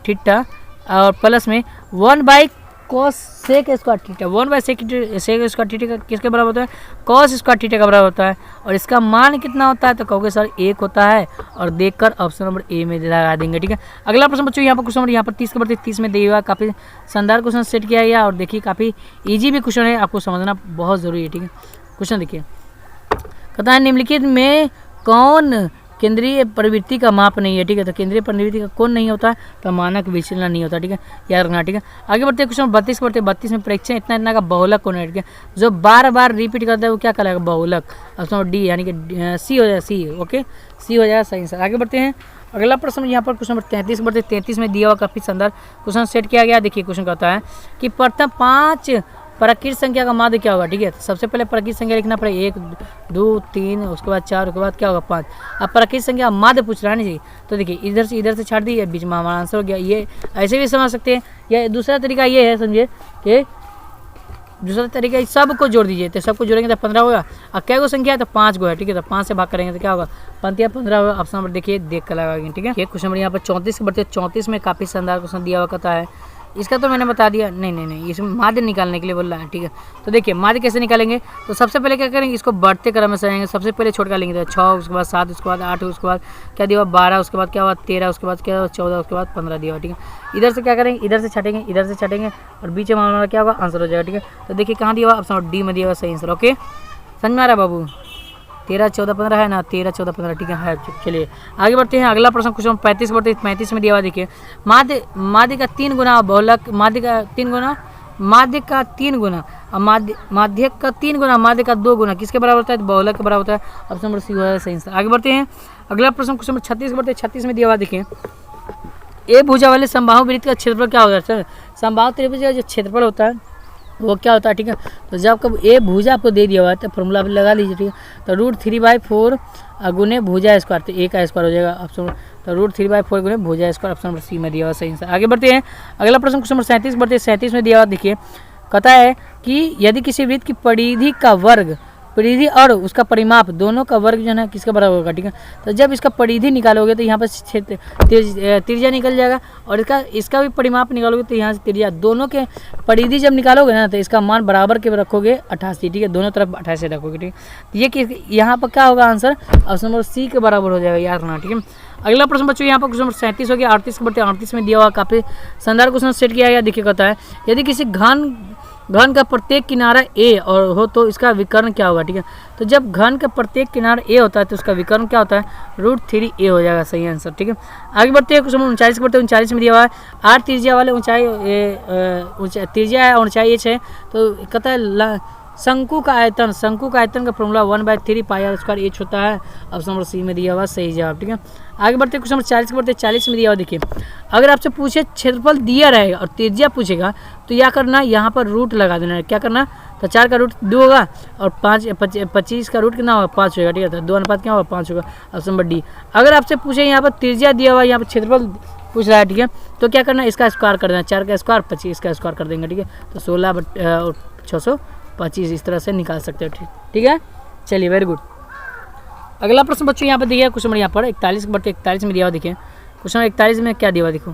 S1: थीटा और प्लस में 1/cos सेक स्क्वायर थीटा, 1/सेक स्क्वायर थीटा किसके बराबर होता है, cos स्क्वायर थीटा का बराबर होता है। और इसका मान कितना होता है, तो कहोगे सर 1 होता है, और देखकर ऑप्शन नंबर ए में लगा देंगे, ठीक है। अगला प्रश्न बच्चों यहाँ पर क्वेश्चन नंबर यहाँ पर 30 के बढ़ते 30 में दिया हुआ काफ़ी शानदार क्वेश्चन सेट किया गया, और देखिए काफ़ी ईजी भी क्वेश्चन है, आपको समझना बहुत ज़रूरी है, ठीक है। क्वेश्चन देखिए कहता है निम्नलिखित में कौन केंद्रीय प्रवृत्ति का माप नहीं है, ठीक है। तो केंद्रीय प्रवृत्ति का कौन नहीं होता है, तो मानक विचलन नहीं होता, ठीक है, याद रखना, ठीक है। आगे बढ़ते क्वेश्चन 32 बढ़ते 32 में प्रेक्षण इतना का बहुलक कौन है, ठीक है। जो बार बार रिपीट करता है वो क्या कहलाएगा, बहुलक। ऑप्शन डी यानी कि सी हो जाएगा, सी, ओके सी हो जाएगा सही आंसर। आगे बढ़ते हैं अगला प्रश्न यहाँ पर क्वेश्चन नंबर 33 बढ़ते 33 में दिया हुआ काफ़ी शानदार क्वेश्चन सेट किया गया। देखिए क्वेश्चन कहता है कि प्रथम 5 प्राकृत संख्या का माध्य क्या होगा, ठीक है। सबसे पहले प्राकृत संख्या लिखना पड़ेगा 1 2 3, उसके बाद 4, उसके बाद क्या होगा 5। अब प्राकृत संख्या माध्य पूछ रहा है ना जी, तो देखिए इधर से छाड़ दी, बीच में हमारा आंसर हो गया। ये ऐसे भी समझ सकते हैं, या दूसरा तरीका ये है समझिए कि दूसरा तरीका सबको जोड़ दीजिए, तो सबको जोड़ेंगे तो 15 होगा, और कै गो संख्या है तो 5 गो है, ठीक है। तो 5 से भाग करेंगे तो क्या होगा 15 होगा। ऑप्शन नंबर देखिए देख कर लगाएंगे, ठीक है। क्वेश्चन नंबर यहाँ पर 34 बढ़ते 34 में काफ़ी शानदार क्वेश्चन दिया हुआ कहता है, इसका तो मैंने बता दिया, नहीं इसमें माध्य निकालने के लिए बोल रहा है, ठीक है। तो देखिए माध्य कैसे निकालेंगे, तो सबसे पहले क्या करेंगे, इसको बढ़ते क्रम में सजाएंगे। सबसे पहले छोड़ का लेंगे तो 6, उसके बाद 7, उसके बाद 8, उसके बाद क्या दिया 12, उसके बाद क्या हुआ 13, उसके बाद क्या हुआ 14, उसके बाद 15 दिया, ठीक है। इधर से क्या करेंगे, इधर से छटेंगे और बीच में हमारा क्या होगा आंसर हो जाएगा, ठीक है। तो देखिए कहाँ दिया हुआ, ऑप्शन डी में दिया हुआ सही आंसर, ओके समझ में आ रहा है बाबू। 13 14 15 है ना, 13 14 15, ठीक है। चलिए आगे बढ़ते हैं अगला प्रश्न क्वेश्चन 35 बढ़ते 35 में दिया हुआ देखिए माध्य का 3 गुना बहुलक, माध्य का 3 गुना और माध्य का 3 गुना माध्य का 2 गुना किसके बराबर होता है, बहुलक के बराबर होता है। ऑप्शन नंबर सी है सही आंसर। आगे बढ़ते हैं अगला प्रश्न क्वेश्चन 36 बढ़ते 36 में दिया हुआ देखिए ए भुजा वाले समबाहु वृत्त का क्षेत्रफल क्या होगा, सर समबाहु त्रिभुज का जो क्षेत्रफल होता है वो क्या होता है, ठीक है। तो जब कब ए भुजा आपको दे दिया हुआ है तो फॉर्मूला आप लगा लीजिए, ठीक है। तो √3/4 गुने भुजा स्क्वायर, तो ए का स्क्वायर हो जाएगा ऑप्शन, तो √3/4 गुने भुजा स्क्वायर ऑप्शन नंबर सी में दिया हुआ सही आंसर। आगे बढ़ते हैं अगला प्रश्न क्वेश्चन नंबर 37 बढ़ते 37 में दिया हुआ देखिए कहता है कि यदि किसी वृत्त की परिधि का वर्ग, परिधि और उसका परिमाप दोनों का वर्ग जो है ना किसका बराबर होगा, ठीक है। तो जब इसका परिधि निकालोगे तो यहाँ पर त्रिज्या निकल जाएगा, और इसका भी परिमाप निकालोगे तो यहाँ से त्रिज्या, दोनों के परिधि जब निकालोगे ना तो इसका मान बराबर के रखोगे 88, ठीक है। दोनों तरफ 88 रखोगे, ठीक है। ये कि यहाँ पर क्या होगा आंसर, ऑप्शन नंबर सी के बराबर हो जाएगा, याद रखना, ठीक है। अगला प्रश्न बच्चों यहाँ पर क्वेश्चन नंबर 37 हो गया 38 के बढ़ते 38 में दिया हुआ काफ़ी शानदार क्वेश्चन सेट किया गया। देखिए कहता है यदि किसी घन का प्रत्येक किनारा ए और हो तो इसका विकर्ण क्या होगा, ठीक है। तो जब घन का प्रत्येक किनारा ए होता है तो उसका विकर्ण क्या होता है, √3a हो जाएगा सही आंसर, ठीक है। आगे बढ़ते हैं क्वेश्चन 39 बढ़ते 39 में दिया हुआ है 8 त्रिज्या वाले त्रिज्या है और ऊंचाई h है, तो कहता है शंकु का आयतन का फॉर्मूला 1/3 πr² h होता है। ऑप्शन नंबर सी में दिया हुआ सही जवाब, ठीक है। आगे बढ़ते क्वेश्चन नंबर 40 बढ़ते 40 में दिया हुआ देखिए अगर आपसे पूछे क्षेत्रफल दिया रहेगा और त्रिज्या पूछेगा तो क्या करना, यहाँ पर रूट लगा देना है। क्या करना, तो 4 का रूट 2 होगा और 25 का रूट कितना होगा 5 होगा, ठीक है। तो 2 अनुपात क्या होगा 5 होगा, ऑप्शन नंबर डी। अगर आपसे पूछे यहाँ पर त्रिज्या दिया हुआ, यहाँ पर क्षेत्रफल पूछ रहा है, ठीक है, तो क्या करना, इसका स्क्वायर कर देना, 4 का स्क्वायर 25 का स्क्वायर कर देंगे, ठीक है। तो 16 625 इस तरह से निकाल सकते हो, ठीक है। चलिए वेरी गुड। अगला प्रश्न बच्चों यहाँ पर देखिए क्वेश्चन नंबर यहाँ पर 41 बढ़ते 41 में दिया हुआ देखिए क्वेश्चन 41 में क्या दिया हुआ देखो।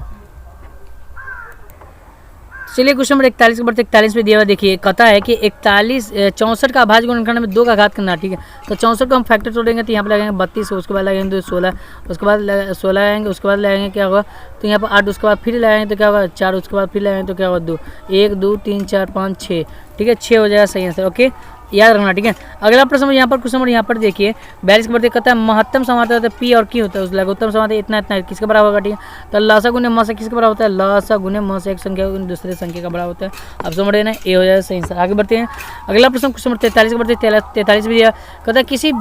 S1: चलिए क्वेश्चन नंबर 41 बढ़ते 41 में दिया हुआ देखिए कहता है कि 64 का अभाज्य गुणनखंड में 2 का घात करना, ठीक है। तो 64 को हम फैक्टर तोड़ेंगे तो यहाँ पर लगाएंगे 32, उसके बाद लगाएंगे 16, उसके बाद 16 लगाएंगे, उसके बाद लगाएंगे क्या होगा, तो यहाँ पर 8, उसके बाद फिर लगाएंगे तो क्या होगा 4, उसके बाद फिर लगाएंगे तो क्या होगा 2, 1 2 3 4 5 6, ठीक है 6 हो जाएगा सही आंसर, ओके। याद रखना, ठीक है। अगला प्रश्न यहाँ पर कुछ नंबर यहाँ पर देखिए 42 के बढ़ते कहता है महत्तम समानता होता है पी और क्यू होता है, उस लघुत्तम समानता इतना इतना किसके बराबर होगा, ठीक है। तो लासा गुने म से किसके बराबर होता है, लासा गुने म से एक संख्या दूसरे संख्या का बराबर होता है। अब समझ रहे ना, ए हो जाए सही आंसर। आगे बढ़ते हैं, अगला प्रश्न कुछ नंबर 43 के बढ़ते 43 भी दिया कहता है किसी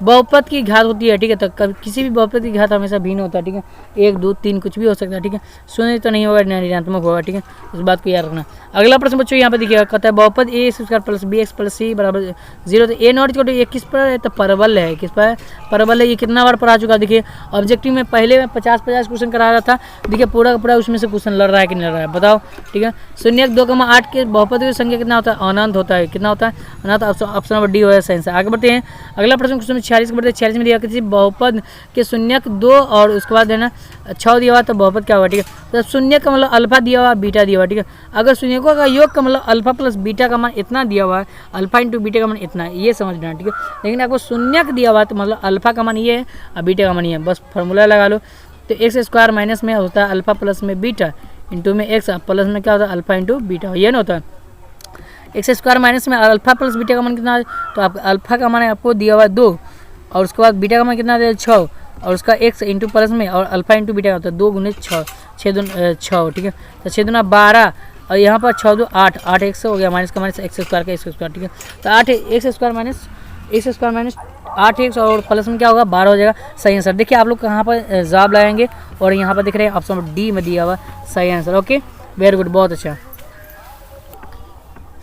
S1: बहुपद की घात होती है, ठीक है। तो किसी भी बहुपद की घात हमेशा भिन्न होता है, ठीक है। 1 2 3 कुछ भी हो सकता है, ठीक है। शून्य तो नहीं होगा, ऋणात्मक होगा, ठीक है। इस बात को याद रखना। अगला प्रश्न बच्चों यहाँ पर देखिएगा कहता है बहुपद a square plus b x plus c बराबर 0। तो ए नॉट इक्वल टू किस पर है, तो परवल है, किस पर परवल है। ये कितना बार पढ़ा चुका है, देखिए ऑब्जेक्टिव में पहले में 50 क्वेश्चन करा रहा था, देखिए पूरा का पूरा उसमें से क्वेश्चन लड़ रहा है कि नहीं लड़ रहा है, बताओ, ठीक है। 0 2,8 के बहुपद की संख्या कितना होता है, अनंत होता है, कितना होता है अनंत। ऑप्शन नंबर डी हो है सही आंसर। आगे बढ़ते हैं, अगला प्रश्न क्वेश्चन 46 के बढ़ते 46 में दिया किसी बहुपद के शून्य 2 और उसके बाद है ना 6 दिया हुआ, तो बहुपद क्या होगा, ठीक है। तो शून्य का मतलब अल्फा दिया हुआ, बीटा दिया हुआ, ठीक है। अगर शून्यकों का योग का मतलब अल्फा प्लस बीटा का मान इतना दिया हुआ है, अल्फा इंटू बीटा का मान इतना है, ये समझना, ठीक है। लेकिन आपको शून्य दिया हुआ है तो मतलब अल्फा का मान ये है और बीटा का मान ये है, बस फार्मूला लगा लो। तो एक्स स्क्वायर माइनस में होता है अल्फा प्लस में बीटा इंटू में एक्स प्लस में क्या होता है अल्फा इंटू बीटा, ये ना होता है। एक्स स्क्वायर माइनस में अल्फा प्लस बीटा का मान कितना है, तो आप अल्फा का मान आपको दिया हुआ है 2 और उसके बाद बीटा का मान कितना है 6 और उसका एक्स इंटू प्लस में और अल्फा इंटू बीटा का होता है 2 गुने 6 6 दूना 6, ठीक है। तो 6 दूना 12 और यहाँ पर 6 2 8 8 एक्स हो गया माइनस का माइनस एक्स स्क्वायर का एक्स स्क्वायर, ठीक है। तो 8 एक्स स्क्वायर माइनस 8 एक्स और प्लस में क्या होगा 12 हो जाएगा, सही आंसर। देखिए आप लोग कहाँ पर जवाब लगाएंगे और यहाँ पर देख रहे हैं ऑप्शन डी में दिया हुआ सही आंसर। ओके वेरी गुड, बहुत अच्छा,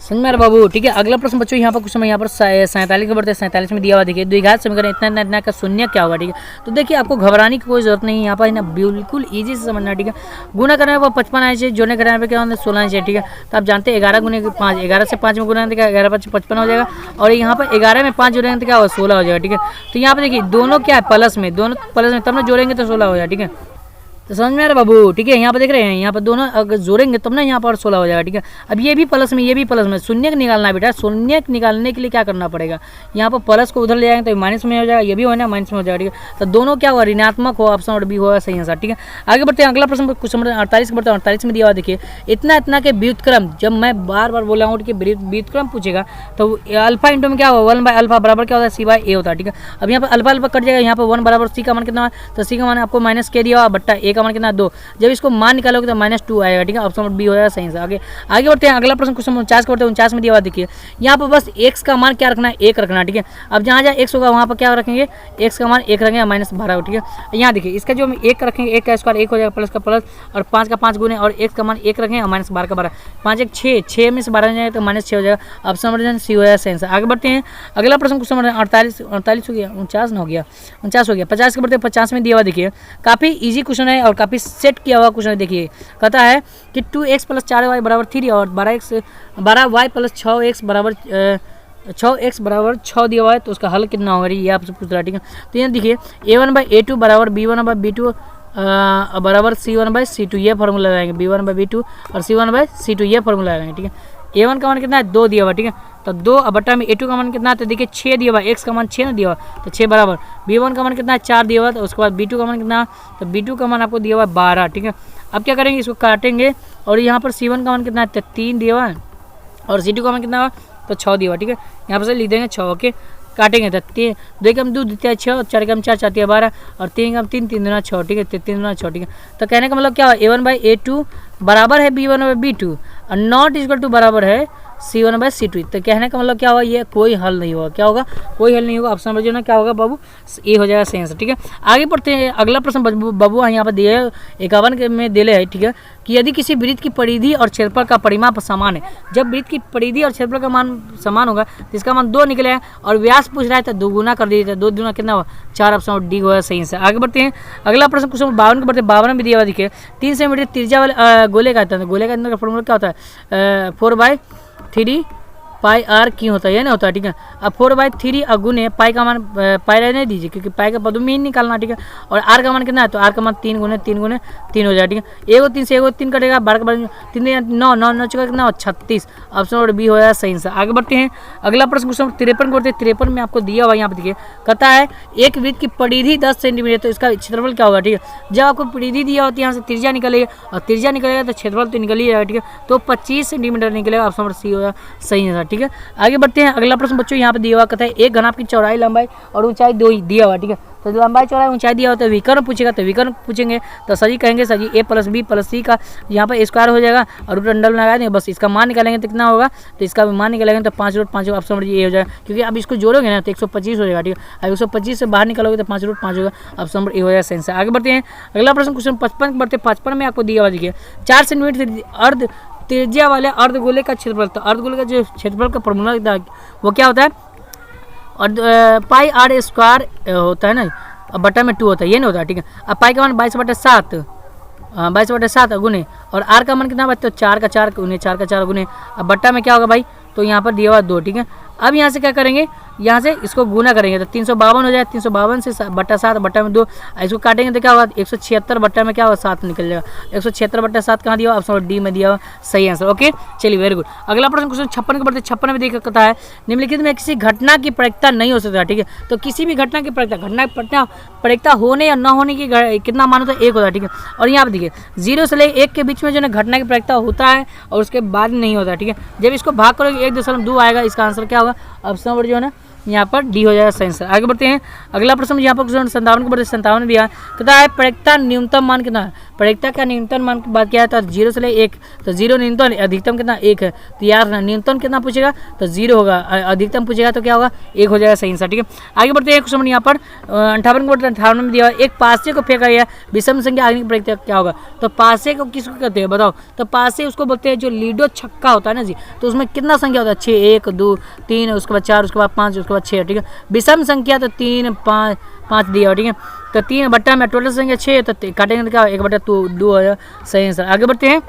S1: समझ में आ रहा बाबू, ठीक है। अगला प्रश्न बच्चों यहाँ पर कुछ समय यहाँ पर 47 के बढ़ते 47 में दिया हुआ, देखिए द्विघात समीकरण इतना इतना का शून्य क्या होगा, ठीक है। तो देखिए आपको घबराने की कोई जरूरत नहीं है, यहाँ पर ना बिल्कुल इजी से समझना, ठीक है। गुना करने पर 55 आना चाहिए, जोड़ने करने पर क्या होता है 16 आना चाहिए, ठीक है। तो आप जानते हैं 11 गुने 5, 11 से 5 में गुना 11 5 55 हो जाएगा और यहाँ पर 11 में 5 जोड़ेंगे तो क्या होगा 16 हो जाएगा, ठीक है। तो यहाँ पर देखिए दोनों क्या है प्लस में, दोनों प्लस में तब ना जोड़ेंगे तो 16 हो जाएगा, ठीक है। तो समझ में आ रहा बाबू, ठीक है। यहाँ पर देख रहे हैं यहाँ पर दोनों अगर जोड़ेंगे तब ना यहाँ पर 16 हो जाएगा, ठीक है। अब ये भी प्लस में ये भी प्लस में, शून्य निकालना है बेटा, शून्य निकालने के लिए क्या करना पड़ेगा, यहाँ पर प्लस को उधर ले जाएंगे तो माइनस में हो जाएगा, ये भी होना माइनस में हो जाएगा, ठीक है। तो दोनों क्या हुआ ऋणात्मक हो, ऑप्शन नंबर बी होगा सही आंसर, ठीक है। आगे बढ़ते हैं, अगला प्रश्न कुछ नंबर 48 बढ़ते हैं 48 में दिया हुआ, देखिए इतना इतना के व्युत्क्रम, जब मैं बार बार बोला हूँ कि व्युत्क्रम पूछेगा तो अल्फा इंटू में क्या होगा 1 बाय अल्फा बराबर क्या होता है सी बाय ए होता है, ठीक है। अब यहाँ पर अल्फा अल्फा कट जाएगा, यहाँ पर 1 बराबर सी का मान कितना है, तो सी का मान आपको माइनस के दिया हुआ बट्टा ए का मान कितना 2, जब इसको मान निकालोगे तो -2 आएगा, ठीक है। ऑप्शन नंबर बी हो जाएगा सही से। आगे बढ़ते हैं, अगला प्रश्न क्वेश्चन 49 बढ़ते हैं 49 में दिया हुआ, देखिए यहाँ पर बस x का मान क्या रखना है 1 रखना, ठीक है। अब जहाँ जहाँ x होगा वहाँ पर क्या रखेंगे x का मान 1 रखेंगे -12, ठीक है। यहाँ देखिए इसका जो हम 1 रखेंगे 1 का स्क्वायर 1 हो जाएगा प्लस का प्लस और 5 का 5 गुने और x का मान 1 रखेंगे और -12 का 12, 5 1 6 6 में से 12 हो जाएगा तो -6 हो जाएगा, ऑप्शन नंबर सी हो जाएगा सही से। आगे बढ़ते हैं, अगला प्रश्न क्वेश्चन नंबर 48 हो गया 49 ना हो गया 49 हो गया 50 के बढ़ते 50 में दिया हुआ, देखिए काफ़ी ईजी क्वेश्चन है और काफ़ी सेट किया हुआ क्वेश्चन है। देखिए कहता है कि 2x + 4y बराबर 3 और 12y + 6x बराबर 6x बराबर 6 दिया हुआ है, तो उसका हल कितना होगा ये आपसे पूछ रहा है, ठीक है। तो यहाँ देखिए a1/a2 बराबर b1/b2 बराबर c1/c2, ये फॉर्मूला लगाएंगे b1/b2 और c1/c2 ये फॉर्मूला लगाएंगे, ठीक है। a1 का मान कितना है 2 दिया हुआ, ठीक है। तो 2 बट्टा में a2 का मान कितना है, तो देखिए 6 दिया हुआ, x का मान 6 ना दिया हुआ तो 6 बराबर b1 का मान कितना है 4 दिया हुआ, तो उसके बाद b2 का मान कितना, तो b2 का मान आपको दिया हुआ 12, ठीक है। अब क्या करेंगे इसको काटेंगे और यहाँ पर c1 का मान कितना है, तो 3 दिया हुआ है और c2 का मान कितना हुआ, तो 6 दिया हुआ, ठीक है। यहाँ पर से लिख देंगे 6, ओके। काटेंगे तो 2 कम 2 देते हैं 6, 4 कम 4 4 12 और 3 कम 3 3 दूना 6, ठीक है। 3 दूना 6, ठीक है। तो कहने का मतलब क्या है a1/a2 बराबर है b1/b2 और नॉट इक्वल टू बराबर है c1/c2, तो कहने का मतलब क्या होगा ये कोई हल नहीं होगा, क्या होगा कोई हल नहीं होगा, ऑप्शन नंबर जो ना क्या होगा बाबू ए हो जाएगा सही आंसर, ठीक है। आगे बढ़ते हैं, अगला प्रश्न बाबू यहाँ पर दिए 51 में दिले है, ठीक है, कि यदि किसी वृत्त की परिधि और क्षेत्रफल का परिमाप समान है, जब वृत्त की परिधि और क्षेत्रफल का मान समान होगा तो इसका मान 2 निकले और व्यास पूछ रहा है तो 2 गुना कर दीजिए, 2 दूना कितना हुआ 4, ऑप्शन डी होगा सही आंसर। आगे बढ़ते हैं, अगला प्रश्न क्वेश्चन 52 के बढ़ते 52 में दिया हुआ, देखिए 3 सेंटीमीटर त्रिज्या वाले गोले का अंदर का फॉर्मूला क्या होता है 4/3 पाई आर क्यों होता है, ये ना होता है, ठीक है। अब 4/3 गुने पाई का मान पाई रहने दीजिए क्योंकि पाई का पद में ही निकालना, ठीक है। और आर का मान कितना है, तो आर का मान 3 गुने 3 हो जाएगा, ठीक है। 1 3 से 1 3 कटेगा 12 का 3 9 9 9 चुका कितना 36, ऑप्शन नंबर बी हो जाएगा सही आंसर। आगे बढ़ते हैं, अगला प्रश्न क्वेश्चन 53 करते 53 में आपको दिया हुआ यहाँ पे देखिए कहता है एक वृत्त की परिधि 10 सेंटीमीटर, तो इसका क्षेत्रफल क्या होगा, ठीक है। जब आपको परिधि दिया होती है यहाँ से त्रिज्या निकलेगा और त्रिज्या निकलेगा तो क्षेत्रफल तो निकल ही जाएगा, ठीक है। तो 25 सेंटीमीटर निकलेगा, ऑप्शन नंबर सी होगा सही आंसर, ठीक है। ठीक है। आगे बढ़ते हैं, अगला प्रश्न बच्चों यहाँ पे दिया हुआ कहता है एक घनाभ की चौड़ाई, लंबाई और ऊंचाई दो दिया हुआ, ठीक है। तो लंबाई चौड़ाई ऊंचाई दिया हुआ तो विकर्ण पूछेगा, तो विकर्ण पूछेंगे तो सही कहेंगे सही a + b + c का यहाँ पर स्क्वायर हो जाएगा और रूट अंडर लगा देंगे, बस इसका मान निकालेंगे तो कितना होगा, तो इसका मान निकालेंगे तो 5√5 ऑप्शन नंबर ए हो जाएगा, क्योंकि अब इसको जोड़ोगे ना तो 125 हो जाएगा, ठीक है। अब 125 से बाहर निकालोगे तो 5√5 होगा, ऑप्शन नंबर ए हो जाएगा सही आंसर। आगे बढ़ते हैं, अगला प्रश्न क्वेश्चन 55 बढ़ते 55 में आपको दिया हुआ देखिए 4 सेंटीमीटर अर्ध त्रिज्या वाले अर्धगोले का क्षेत्रफल, तो अर्धगोले का जो क्षेत्रफल का फॉर्मूला वो क्या होता है, और पाई r स्क्वायर होता है ना, अब बटा में 2 होता है, ये नहीं होता है, ठीक है। अब पाई का मान 22/7 22/7 गुने और आर का मान कितना बचता है, 4 का 4 गुने 4 का 4 गुने, अब बट्टा में क्या होगा भाई, तो यहाँ पर दिया हुआ 2, ठीक है। अब यहाँ से क्या करेंगे, यहाँ से इसको गुना करेंगे तो 352 हो जाए, 352 से बट्टा 7 बट्टा में 2, इसको काटेंगे तो क्या होगा 176 बट्टा में क्या होगा 7 निकल जाएगा, 176/7 कहाँ दिया हुआ, ऑप्शन डी में दिया हुआ, सही आंसर। ओके चलिए वेरी गुड। अगला प्रश्न क्वेश्चन 56 के बढ़ते 56 में देखा कहता है निम्नलिखित में किसी घटना की प्रायिकता नहीं हो सकता, ठीक है। तो किसी भी घटना की प्रायिकता होने या न होने की कितना मान होता है, 1 होता है, ठीक है। और यहाँ पर देखिए 0 से ले 1 के बीच में जो है घटना की प्रायिकता होता है और उसके बाद नहीं होता, ठीक है। जब इसको भाग करोगे 1.2 आएगा, इसका आंसर क्या होगा, ऑप्शन नंबर जो है ना यहाँ पर डी हो जाएगा सही आंसर। आगे बढ़ते हैं, अगला प्रश्न यहाँ पर 57 के बढ़ते 57 दिया कहता है प्रायिकता न्यूनतम मान कितना है, प्रायिकता का न्यूनतम मान की बात किया है तो 0 से ले 1, तो 0 न्यूनतम, अधिकतम कितना 1 है, तो यार न्यूनतम कितना पूछेगा तो 0 होगा, अधिकतम पूछेगा तो क्या होगा 1 हो जाएगा सही आंसर, ठीक है। आगे बढ़ते हैं क्वेश्चन यहाँ पर 58 के बढ़ते 58 में दिया एक पासे को फेंका गया विषम संख्या आगे की प्रायिकता क्या होगा, तो पासे को किसको कहते हैं बताओ, तो पासे उसको बोलते हैं जो लीडो छक्का होता है ना जी, तो उसमें कितना संख्या होता है 6, 1 2 3 उसके बाद 4 उसके बाद 5 उसके बाद 6, ठीक है। विषम संख्या तो 3 5 दिया, ठीक है। तो 3 बट्टा में टोटल संख्या 6, तो काटेंगे तो क्या 1/2 हो जाएगा सही आंसर। आगे बढ़ते हैं,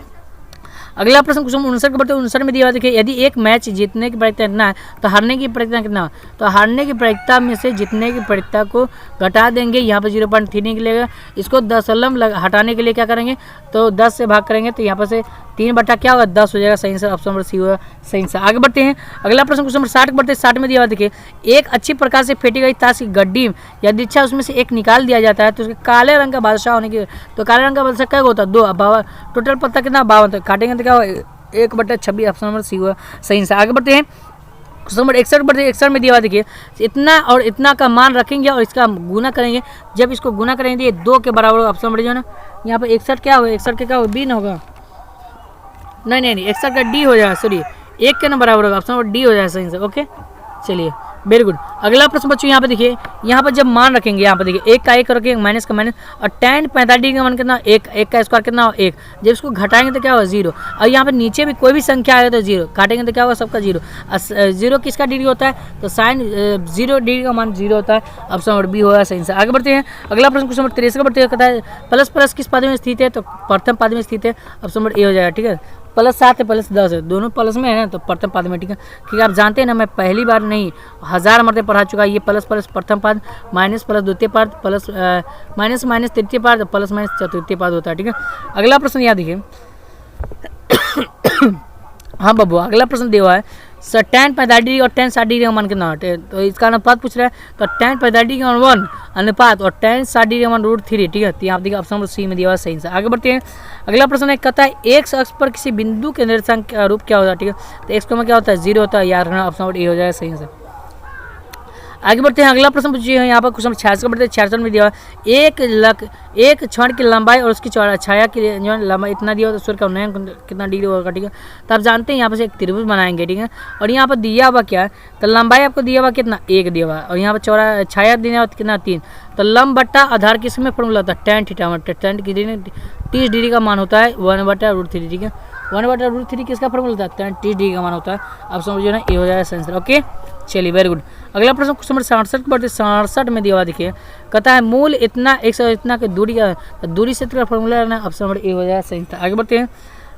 S1: अगला प्रश्न क्वेश्चन 59 के बढ़ते 59 में दिया हुआ देखिए यदि एक मैच जीतने की प्रायिकता कितना है तो हारने की प्रायिकता कितना है, तो हारने की प्रायिकता में से जीतने की प्रायिकता को घटा देंगे, यहाँ पर 0.3 निकलेगा, इसको दशमलव हटाने के लिए क्या करेंगे तो 10 से भाग करेंगे, तो यहाँ पर से 3 बट्टा क्या होगा 10 हो जाएगा सही आंसर, ऑप्शन नंबर सी होगा सही आंसर। आगे बढ़ते हैं, अगला प्रश्न क्वेश्चन नंबर 60 बढ़ते 60 में दिया हुआ देखिए एक अच्छी प्रकार से फेंटी गई ताश की गड्डी यदि इच्छा उसमें से एक निकाल दिया जाता है तो उसके काले रंग का बादशाह होने की, तो काले रंग का बादशाह क्या होता है 2, अब टोटल पत्ता कितना 52, तो काटेंगे तो क्या होगा 1/26, ऑप्शन नंबर सी हुआ सही आंसर। आगे बढ़ते हैं क्वेश्चन नंबर 61 बढ़ते 61 में दिया हुआ देखिए इतना और इतना का मान रखेंगे और इसका गुना करेंगे, जब इसको गुना करेंगे ये 2 के बराबर होगा, ऑप्शन नंबर जो है ना यहाँ पर 61 क्या होगा, 61 के क्या होगा बी न होगा, नहीं 61 का डी हो जाएगा, सॉरी 1 के ना बराबर होगा, ऑप्शन नंबर डी हो जाएगा सही आंसर। ओके चलिए वेरी गुड। अगला प्रश्न बच्चों यहाँ पे देखिए, यहाँ पर जब मान रखेंगे यहाँ पे देखिए 1 का 1 रखेंगे माइनस का माइनस और tan 45 का मान कितना 1, 1 का स्क्वायर कितना 1, जब इसको घटाएंगे तो क्या होगा 0, और यहाँ पे नीचे भी कोई भी संख्या आएगा तो 0, काटेंगे तो क्या होगा सबका 0, 0 किसका डिग्री होता है तो साइन 0 डिग्री का मान 0 होता है, ऑप्शन नंबर बी होगा सही आंसर। आगे बढ़ते हैं, अगला प्रश्न क्वेश्चन नंबर 63 का बढ़ते कहता है प्लस प्लस किस पद में स्थित है, तो प्रथम पद में स्थित है, ऑप्शन नंबर ए हो जाएगा, ठीक है। +7 है +10 है, दोनों प्लस में है ना, तो प्रथम पद में, ठीक है। क्योंकि आप जानते हैं ना मैं पहली बार नहीं 1000 मरते पढ़ा चुका, ये प्लस प्लस प्रथम पद, माइनस प्लस द्वितीय पद, प्लस माइनस माइनस तृतीय पद, प्लस माइनस चतुर्थीय पद होता है, ठीक है। अगला प्रश्न याद देखिए हाँ बाबू, अगला प्रश्न दिया हुआ है tan 45 डिग्री और tan 60 डिग्री का मान कितना है, तो इसका अनुपात पूछ रहा है, तो tan 45 डिग्री का मान 1 अनुपात और tan 60 डिग्री का मान √3, ठीक है। तो यहाँ देखिए ऑप्शन नंबर सी में दिया हुआ है सही आंसर। आगे बढ़ते हैं, अगला प्रश्न है कहता है एक अक्ष पर किसी बिंदु के निर्देशांक का रूप क्या होता है, ठीक है। तो एक्स का क्या होता है 0 होता है, याद रखना, ऑप्शन नंबर ए हो जाएगा सही आंसर। आगे बढ़ते हैं, अगला प्रश्न पूछिए यहाँ पर क्वेश्चन 66 का बढ़ते हैं 66 में दिया हुआ एक क्षण की लंबाई और उसकी छाया की जो है लंबाई इतना दिया हुआ, तो सूर्य का उन्नयन कितना डिग्री होगा, ठीक है। तो आप जानते हैं यहाँ पर से एक त्रिभुज बनाएंगे, ठीक है। और यहाँ पर दिया हुआ क्या है, तो लंबाई आपको दिया हुआ कितना 1 दिया हुआ, और यहाँ पर छाया दिया हुआ कितना 3, तो लंब बट्टा आधार किस में फॉर्मूला होता है tan थीटा, tan की 30 डिग्री का मान होता है 1/√3, ठीक है। 1/√3 किसका फॉर्मूला होता है 30 डिग्री का मान होता है, ऑप्शन जो है ना ए हो जाएगा आंसर। ओके चलिए वेरी गुड। अगला प्रश्न क्वेश्चन नंबर 67 के बढ़ते 67 में दिया हुआ देखिए कहता है मूल इतना 100 इतना की दूरी का दूरी क्षेत्र का फॉर्मूला है, ऑप्शन नंबर ए हो जाएगा सही। आगे बढ़ते हैं,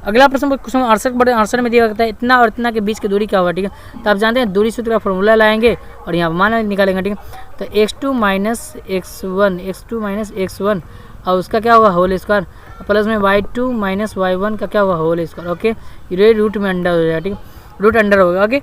S1: अगला प्रश्न क्वेश्चन 68 बढ़ते 68 में दिया कहता है इतना और इतना के बीच की दूरी क्या होगा, ठीक है। तो आप जानते हैं दूरी सूत्र का फॉर्मूला लाएंगे और यहाँ मान निकालेंगे, ठीक है। तो x2 माइनस x1 और उसका क्या होगा होल स्क्वायर प्लस में y2 माइनस y1 का क्या होगा होल स्क्वायर, ओके। ये रूट में अंडर हो जाएगा, ठीक है, रूट अंडर होगा, ओके।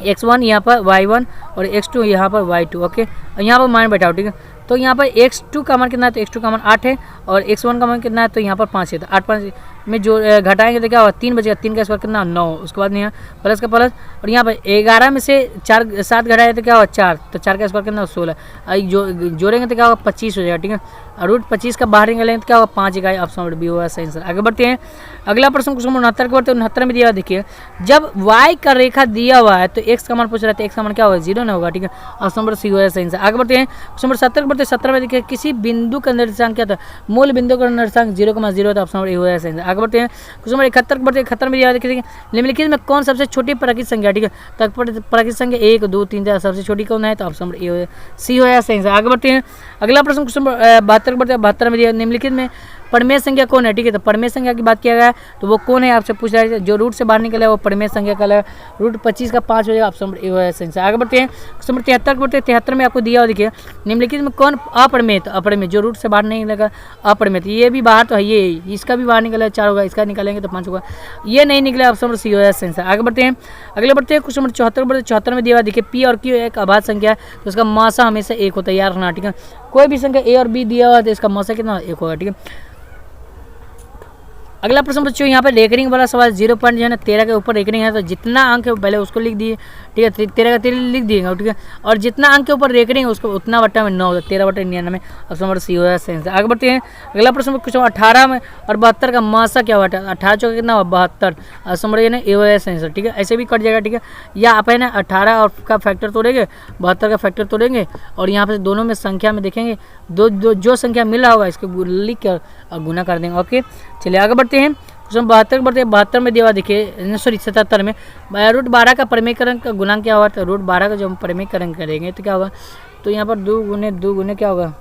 S1: x1 यहाँ पर y1 और x2 यहाँ पर y2, ओके। और यहाँ पर मान बैठाओ, ठीक है। तो यहाँ पर x2 का मान कितना है, तो x2 का मान 8 है और x1 का मान कितना है, तो यहाँ पर 5 है, तो 8 5 में जो घटाएंगे तो क्या होगा 3 बचेगा, 3 का स्क्वायर कितना 9, उसके बाद यहाँ प्लस का प्लस, और यहाँ पर 11 में से 7 घटाए तो क्या होगा 4, तो 4 का स्क्वायर कितना 16, जो जोड़ेंगे तो क्या होगा 25 हो जाएगा, ठीक है। और रूट 25 का बाहर निकालेंगे तो क्या होगा 5 इकाई, ऑप्शन नंबर बी होगा सही आंसर। आगे बढ़ते हैं, अगला प्रश्न क्वेश्चन 69 के बढ़ते हैं। 69 में दिया हुआ देखिए, जब y का रेखा दिया हुआ है तो x का मान पूछ रहा है, तो x का मान क्या होगा 0 ना होगा, ठीक है, ऑप्शन नंबर सी होगा सही आंसर। आगे बढ़ते हैं, क्वेश्चन नंबर 70 बढ़ते हैं। 70 में देखिए, किसी बिंदु का निर्देशांक क्या था, मूल बिंदु का निर्देशांक 0,0 था, ऑप्शन नंबर ए होगा सही आंसर। आगे बढ़ते हैं, क्वेश्चन नंबर 71 बढ़ते हैं। 71 में दिया हुआ देखिए, निम्नलिखित में कौन सबसे छोटी प्राकृतिक संख्या, ठीक है, तो प्राकृतिक संख्या 1 2 3 4 सबसे छोटी कौन है, तो ऑप्शन नंबर ए होगा सी होगा सही आंसर। आगे बढ़ते हैं, अगला प्रश्न क्वेश्चन 72 बढ़ते हैं। 72 में दिया निम्नलिखित में परमेय संख्या कौन है, ठीक है, तो परमेय संख्या की बात किया गया है तो वो कौन है आपसे पूछ रहा है, जो रूट से बाहर निकला है वो परमेय संख्या का है, रूट 25 का 5 हो जाएगा, ऑप्शन नंबर ए है सही आंसर। आगे बढ़ते हैं, क्वेश्चन नंबर 73 बढ़ते हैं। 73 में आपको दिया हुआ देखिए, निम्नलिखित में कौन अपरमेय, तो अपरमेय जो रूट से बाहर नहीं निकलेगा अपरमेय, तो ये भी बाहर तो है, ये इसका भी बाहर निकला है 4 होगा, इसका निकालेंगे तो 5 होगा, ये नहीं निकला, ऑप्शन नंबर सी है सही आंसर। आगे बढ़ते हैं, अगले बढ़ते हैं, क्वेश्चन नंबर 74 बढ़ते 74 में दिया हुआ देखिए, पी और क्यू एक अभाज्य संख्या है तो उसका मासा हमेशा 1 होता है, याद रखना, ठीक है, कोई भी संख्या ए और बी दिया हुआ है तो इसका मासा कितना 1 होगा, ठीक है। अगला प्रश्न बच्चों, यहाँ पे रेकरिंग वाला सवाल 0 पॉइंट जो है ना 13 के ऊपर रेकरिंग है तो जितना अंक है पहले उसको लिख दिए, ठीक है, 13 का 13 लिख दिएगा, ठीक है, और जितना अंक के ऊपर रेकरिंग है उसको उतना बट्टा में 9 13 बट्टा 99, ऑप्शन नंबर सी होगा सही आंसर। आगे बढ़ते हैं, अगला प्रश्न कुछ 18 में और 72 का मासा क्या हुआ, 18 चौका कितना हुआ 72, ऑप्शन नंबर ये ना ए होगा सही आंसर, ठीक है, ऐसे भी कट जाएगा, ठीक है, या आप है ना 18 और का फैक्टर तोड़ेंगे 72 का फैक्टर तोड़ेंगे और यहाँ पे दोनों में संख्या में देखेंगे जो संख्या मिल रहा होगा इसको लिख कर गुना कर देंगे। ओके, चलिए आगे बढ़ते हैं, क्वेश्चन 72 बढ़ते हैं। 72 में दिया देखिए, सॉरी 77 में रूट 12 का परिमेयकरण का गुणांक क्या होगा, तो रूट 12 का जो हम परिमेयकरण करेंगे तो क्या होगा, तो यहाँ पर 2 गुने क्या होगा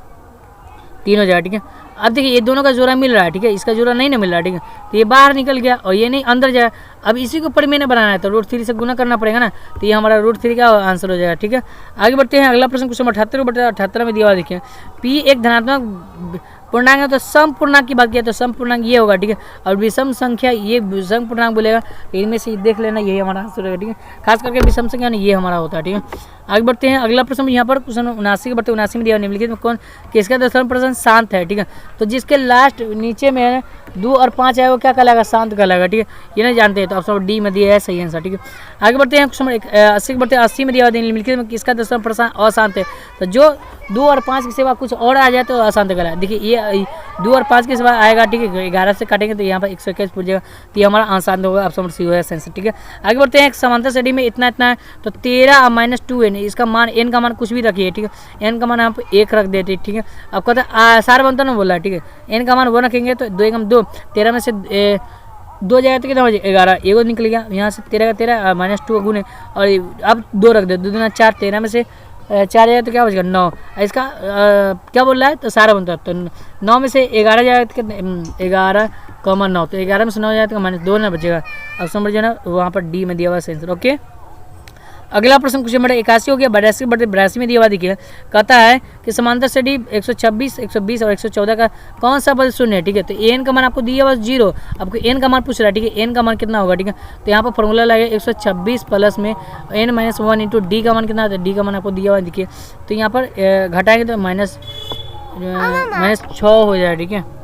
S1: 3 हो जाएगा, ठीक है। अब देखिए ये दोनों का जोड़ा मिल रहा है, ठीक है, इसका जोड़ा नहीं ना मिल रहा है, ठीक है, तो ये बाहर निकल गया और ये नहीं अंदर जाए, अब इसी को परिमेय बनाना है तो रूट 3 से गुना करना पड़ेगा ना, तो ये हमारा रूट 3 का आंसर हो जाएगा, ठीक है। आगे बढ़ते हैं, अगला प्रश्न क्वेश्चन 78 बढ़ते हैं। 78 में दिया देखिए, पी एक धनात्मक पूर्णांक है तो सम पूर्णांक की बात किया तो सम पूर्णांक ये होगा, ठीक है, और विषम संख्या ये विषम पूर्णांक बोलेगा, इनमें से देख लेना यही हमारा आंसर होगा, ठीक है, खास करके विषम संख्या नहीं ये हमारा होता है, ठीक है। आगे बढ़ते हैं, अगला प्रश्न यहाँ पर क्वेश्चन 79 के बढ़ते 79 में दिया निम्नलिखित में कौन किसका दशम प्रश्न शांत है, ठीक है, तो जिसके लास्ट नीचे में 2 और 5 है वो क्या कहलाएगा, शांत कहलाएगा, ठीक है, ये नहीं जानते हैं तो ऑप्शन डी में दिया है सही आंसर, ठीक है। आगे बढ़ते हैं, क्वेश्चन 80 बढ़ते हैं। 80 में दिया निम्नलिखित में किसका दशम प्रश्न अशांत है, तो जो 2 और 5 की सिवा कुछ और आ जाए तो अशांत कहलाएगा। देखिए ये 2 और 5 के सिवा आएगा, ठीक है, 11 से काटेंगे तो यहाँ पर 121 पूछ जाएगा, तो ये हमारा अशांत होगा, ऑप्शन सी होगा आंसर, ठीक है। आगे बढ़ते हैं, समांतर श्रेणी में इतना है तो 13 और -2 n, इसका मान n का मान कुछ भी रखिए, ठीक है, n का मान यहाँ पर 1 रख देते, ठीक है। अब कहते हैं सार बनता ना बोला है, ठीक है, n का मान 1 रखेंगे तो 2 1 2, 13 में से 2 जाएगा तो कितना हो जाएगा 11, एगो निकल गया, यहाँ से 13 का 13 -2 गुने और अब 2 रख दे, 2 दूना 4, 13 में से 4 जाएगा तो क्या बचेगा 9, इसका क्या बोल रहा है तो सारा बनता है, तो 9 में से 11 जाएगा तो कितने 11,9, तो 11 में से 9 जाएगा तो -2 ना बचेगा, ऑप्शन नंबर जो है ना वहाँ पर डी में दिया हुआ आंसर। ओके, अगला प्रश्न क्वेश्चन नंबर 81 हो गया। 82 में दिया हुआ देखिए, कहता है कि समांतर श्रेणी 126, 120 और 114 का कौन सा पद शून्य है, ठीक है, तो एन का मान आपको दिया हुआ 0, आपको एन का मान पूछ रहा है, ठीक है, एन का मान कितना होगा, ठीक है, तो यहाँ पर फॉर्मूला लगे 126 प्लस में n - 1 इंटू डी का मान कितना होता है, डी का मान आपको दिया हुआ देखिए, तो यहाँ पर घटाएंगे तो -6 हो जाएगा, ठीक है,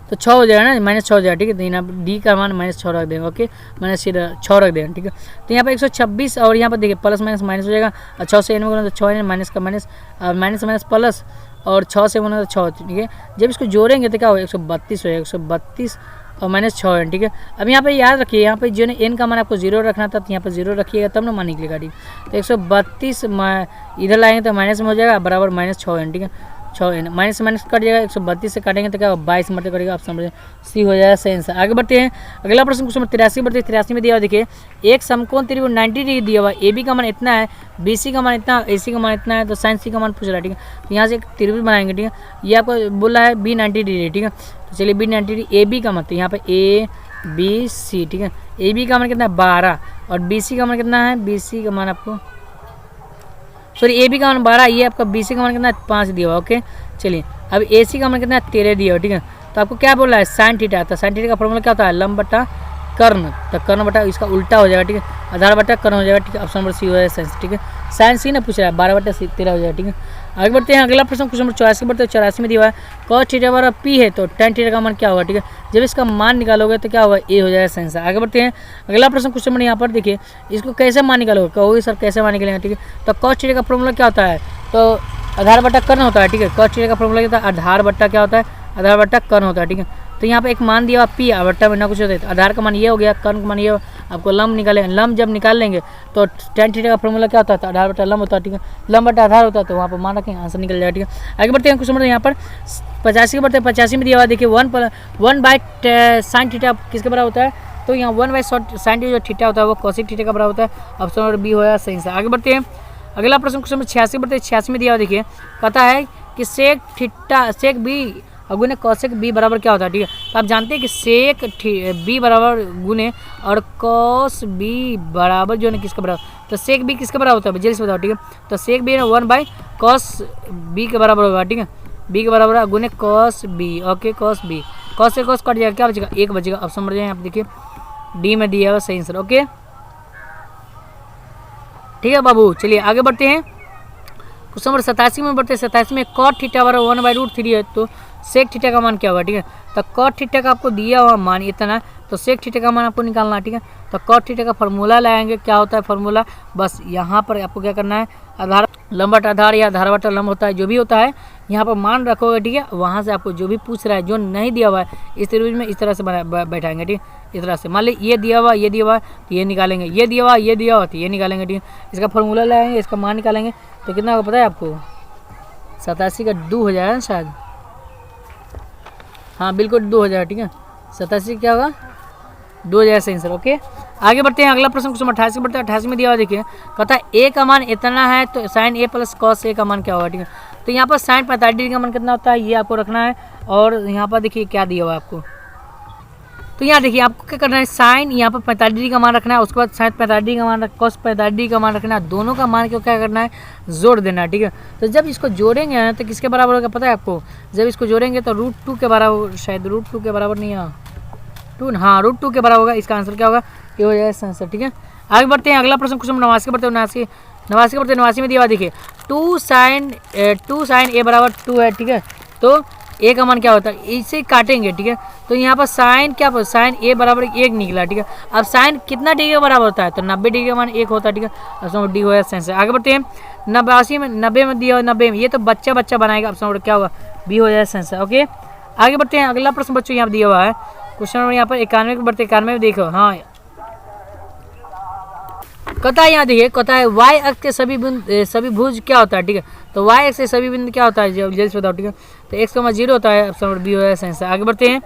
S1: तो 6 हो जाएगा ना, -6 हो जाएगा, ठीक है, तो यहाँ पर डी का मान -6 रख देंगे। ओके, -6 रख देंगे, ठीक है, तो यहाँ पर 126 और यहाँ पर देखिए प्लस माइनस हो जाएगा, और 6 से n में गुना तो 6 माइनस का माइनस प्लस और 6 से गुना तो 6, ठीक है, जब इसको जोड़ेंगे तो क्या होगा 132 हो जाएगा, 132 और -6 है, ठीक है। अब यहाँ पे याद रखिए, यहाँ पे जो है n का मान आपको 0 रखना था, तो यहाँ पर 0 रखिएगा तब ना मान निकलेगा, ठीक, तो 132 इधर लाएंगे तो माइनस में हो जाएगा बराबर -6 है, ठीक है, 6 माइनस कट जाएगा, 132 से काटेंगे तो क्या 22 मल्टी करेगा, ऑप्शन नंबर सी हो जाएगा सही आंसर। आगे बढ़ते हैं, अगला प्रश्न क्वेश्चन 83 बढ़ते हैं। 83 में दिया हुआ देखिए, एक समकोण त्रिभुज 90 डिग्री दिया हुआ, ए बी का मान इतना है, बी सी का मान इतना, ए सी का मान इतना है, तो साइन सी का मान पूछ रहा है, ठीक है, तो यहाँ से एक त्रिभुज बनाएंगे, ठीक है, ये आपको बोला है बी 90 डिग्री, ठीक है, तो चलिए बी 90 डिग्री, ए बी का मान, तो यहाँ पर ए बी सी, ठीक है, ए बी का मान कितना है 12 और बी सी का मान कितना है, बी सी का मान आपको सॉरी ए बी का मान 12, ये आपका बी सी का मान कितना है 5 दिया हुआ। ओके, चलिए अब ए सी का मान कितना है 13 दिया हुआ, ठीक है, तो आपको क्या बोल रहा है साइन थीटा, तो साइन थीटा का फॉर्मूला क्या होता है लंब बटा कर्ण, तो कर्ण बटा इसका उल्टा हो जाएगा, ठीक है, आधार बटा कर्ण हो जाएगा, ठीक है, ऑप्शन नंबर सी हो जाएगा, ठीक है, साइन सी ना पूछ रहा है 12 बटा 13 हो जाएगा, ठीक है। आगे बढ़ते हैं, अगला प्रश्न क्वेश्चन नंबर 84 बढ़ते हैं। 84 में दिया हुआ है cos थीटा बराबर पी है तो tan थीटा का मान क्या होगा, ठीक है। जब इसका मान निकालोगे तो क्या होगा, ए हो जाएगा सही आंसर। आगे बढ़ते हैं, अगला प्रश्न क्वेश्चन नंबर यहाँ पर देखिए, इसको कैसे मान निकालोगे, कहोगे सर कैसे मान निकालेंगे, ठीक है। तो cos थीटा का फॉर्मूला क्या होता है, तो आधार बट्टा कर्ण होता है, ठीक है। cos थीटा का फॉर्मूला क्या होता है, आधार बट्टा क्या होता है, आधार बट्टा कर्ण होता है, ठीक है। तो यहाँ पे एक मान दिया पी, बट्टा में ना कुछ होता है, तो आधार का मान ये हो गया, कर्ण का मान ये, आपको लंब निकाले, लंब जब निकाल लेंगे तो tan थीटा का फॉर्मूला क्या होता है, तो आधार बट्टा लंब होता है, ठीक है। लंब बट्टा आधार होता है, तो वहाँ पर मान रखेंगे, आंसर निकल जाएगा, ठीक है। आगे बढ़ते हैं क्वेश्चन नंबर यहाँ पर 85 के बढ़ते हैं। 85 में दिया हुआ देखिए 1/sin थीटा किसके बराबर होता है, तो यहाँ 1/sin जो थीटा होता है वो cosec थीटा का बराबर होता है। ऑप्शन नंबर बी होगा सही से। आगे बढ़ते हैं, अगला प्रश्न क्वेश्चन नंबर 86 बढ़ते हैं। 86 में दिया हुआ देखिए, कहता है कि सेक बी गुने कॉसेक बी बराबर क्या होता है, ठीक है। तो आप जानते हैं कि सेक बी बराबर गुने और कॉस बी बराबर जो है किसका बराबर, तो सेक बी किसका बराबर होता है, जल्दी से बताओ, ठीक है। तो सेक बी 1/cos बी के बराबर होगा, ठीक है। बी के बराबर है गुने cos B, okay. Cos B, cos से कॉस कट जाएगा, क्या बचेगा, एक बचेगा। ऑप्शन नंबर यहाँ पे देखिए डी में दिया हुआ सही आंसर, ओके, ठीक है बाबू। चलिए आगे बढ़ते हैं, क्वेश्चन नंबर 87 में बढ़ते हैं। 87 में cot थीटा बराबर 1/√3 है तो सेक थीटा का मान क्या होगा, ठीक है। तो cot थीटा का आपको दिया हुआ मान इतना, तो सेक थीटा का मान आपको निकालना है, ठीक है। तो cot थीटा का फॉर्मूला लाएंगे, क्या होता है फॉर्मूला, बस यहाँ पर आपको क्या करना है, आधार लंब बटा आधार या आधार बटा लंब होता है, जो भी होता है यहाँ पर मान रखोगे, ठीक है। वहाँ से आपको जो भी पूछ रहा है, जो नहीं दिया हुआ है इस त्रिभुज में इस तरह से बैठाएंगे, ठीक है। इस तरह से मान ली ये दिया हुआ तो ये निकालेंगे, ये दिया हुआ तो ये निकालेंगे, ठीक है। इसका फॉर्मूला लाएंगे, इसका मान निकालेंगे, तो कितना होगा पता है आपको, 87 का 2 हो जाएगा शायद, हाँ बिल्कुल 2 हो जाएगा, ठीक है। 87 क्या होगा, 2 हो जाएगा सही आंसर, ओके। आगे बढ़ते हैं, अगला प्रश्न क्वेश्चन 88 बढ़ते हैं। 88 में दिया हुआ देखिए, कहता है ए का मान इतना है तो sign A plus cos A का मान क्या होगा, ठीक है। तो यहाँ पर साइन 45 डिग्री का मान कितना होता है ये आपको रखना है, और यहाँ पर देखिए क्या दिया हुआ है आपको, तो यहाँ देखिए आपको क्या करना है, साइन यहाँ पर 45 डिग्री का मान रखना है, उसके बाद साइन 45 डिग्री का मान, कॉस 45 डिग्री का मान रखना है, दोनों का मान को क्या करना है, जोड़ देना है, ठीक है। तो जब इसको जोड़ेंगे ना तो किसके बराबर होगा पता है आपको, जब इसको जोड़ेंगे तो √2 के बराबर, शायद √2 के बराबर नहीं है, हाँ √2 के बराबर होगा। इसका आंसर क्या होगा, ये हो जाएगा आंसर, ठीक है। आगे बढ़ते हैं, अगला प्रश्न क्वेश्चन 89 बढ़ते हैं। 89 में दिया देखिए 2 sin ए बराबर 2 है, ठीक है। तो ए का मान क्या होता है, इसे काटेंगे, ठीक है। तो यहाँ पर साइन क्या, साइन ए बराबर 1 निकला, ठीक है। अब साइन कितना डिग्री का बराबर होता है, तो 90 डिग्री का मान 1 होता है, ठीक है। ऑप्शन डी होगा सेंस। आगे बढ़ते हैं, 89 में 90 में दिया, 90 में ये तो बच्चा बनाएगा, ऑप्शन क्या होगा, बी हो जाएगा सेंस, ओके। आगे बढ़ते हैं, अगला प्रश्न बच्चों यहाँ दिया हुआ है, क्वेश्चन नंबर यहाँ पर 91 में बढ़ते, 91 में देखो, हाँ कहता है यहाँ देखिए, कहता है y अक्ष के सभी भुज क्या होता है, ठीक है। तो y अक्ष से सभी बिंदु क्या होता है, जल्दी से बताओ, ठीक है। तो x का 0 होता है, ऑप्शन नंबर बी होगा सही आंसर। आगे बढ़ते हैं,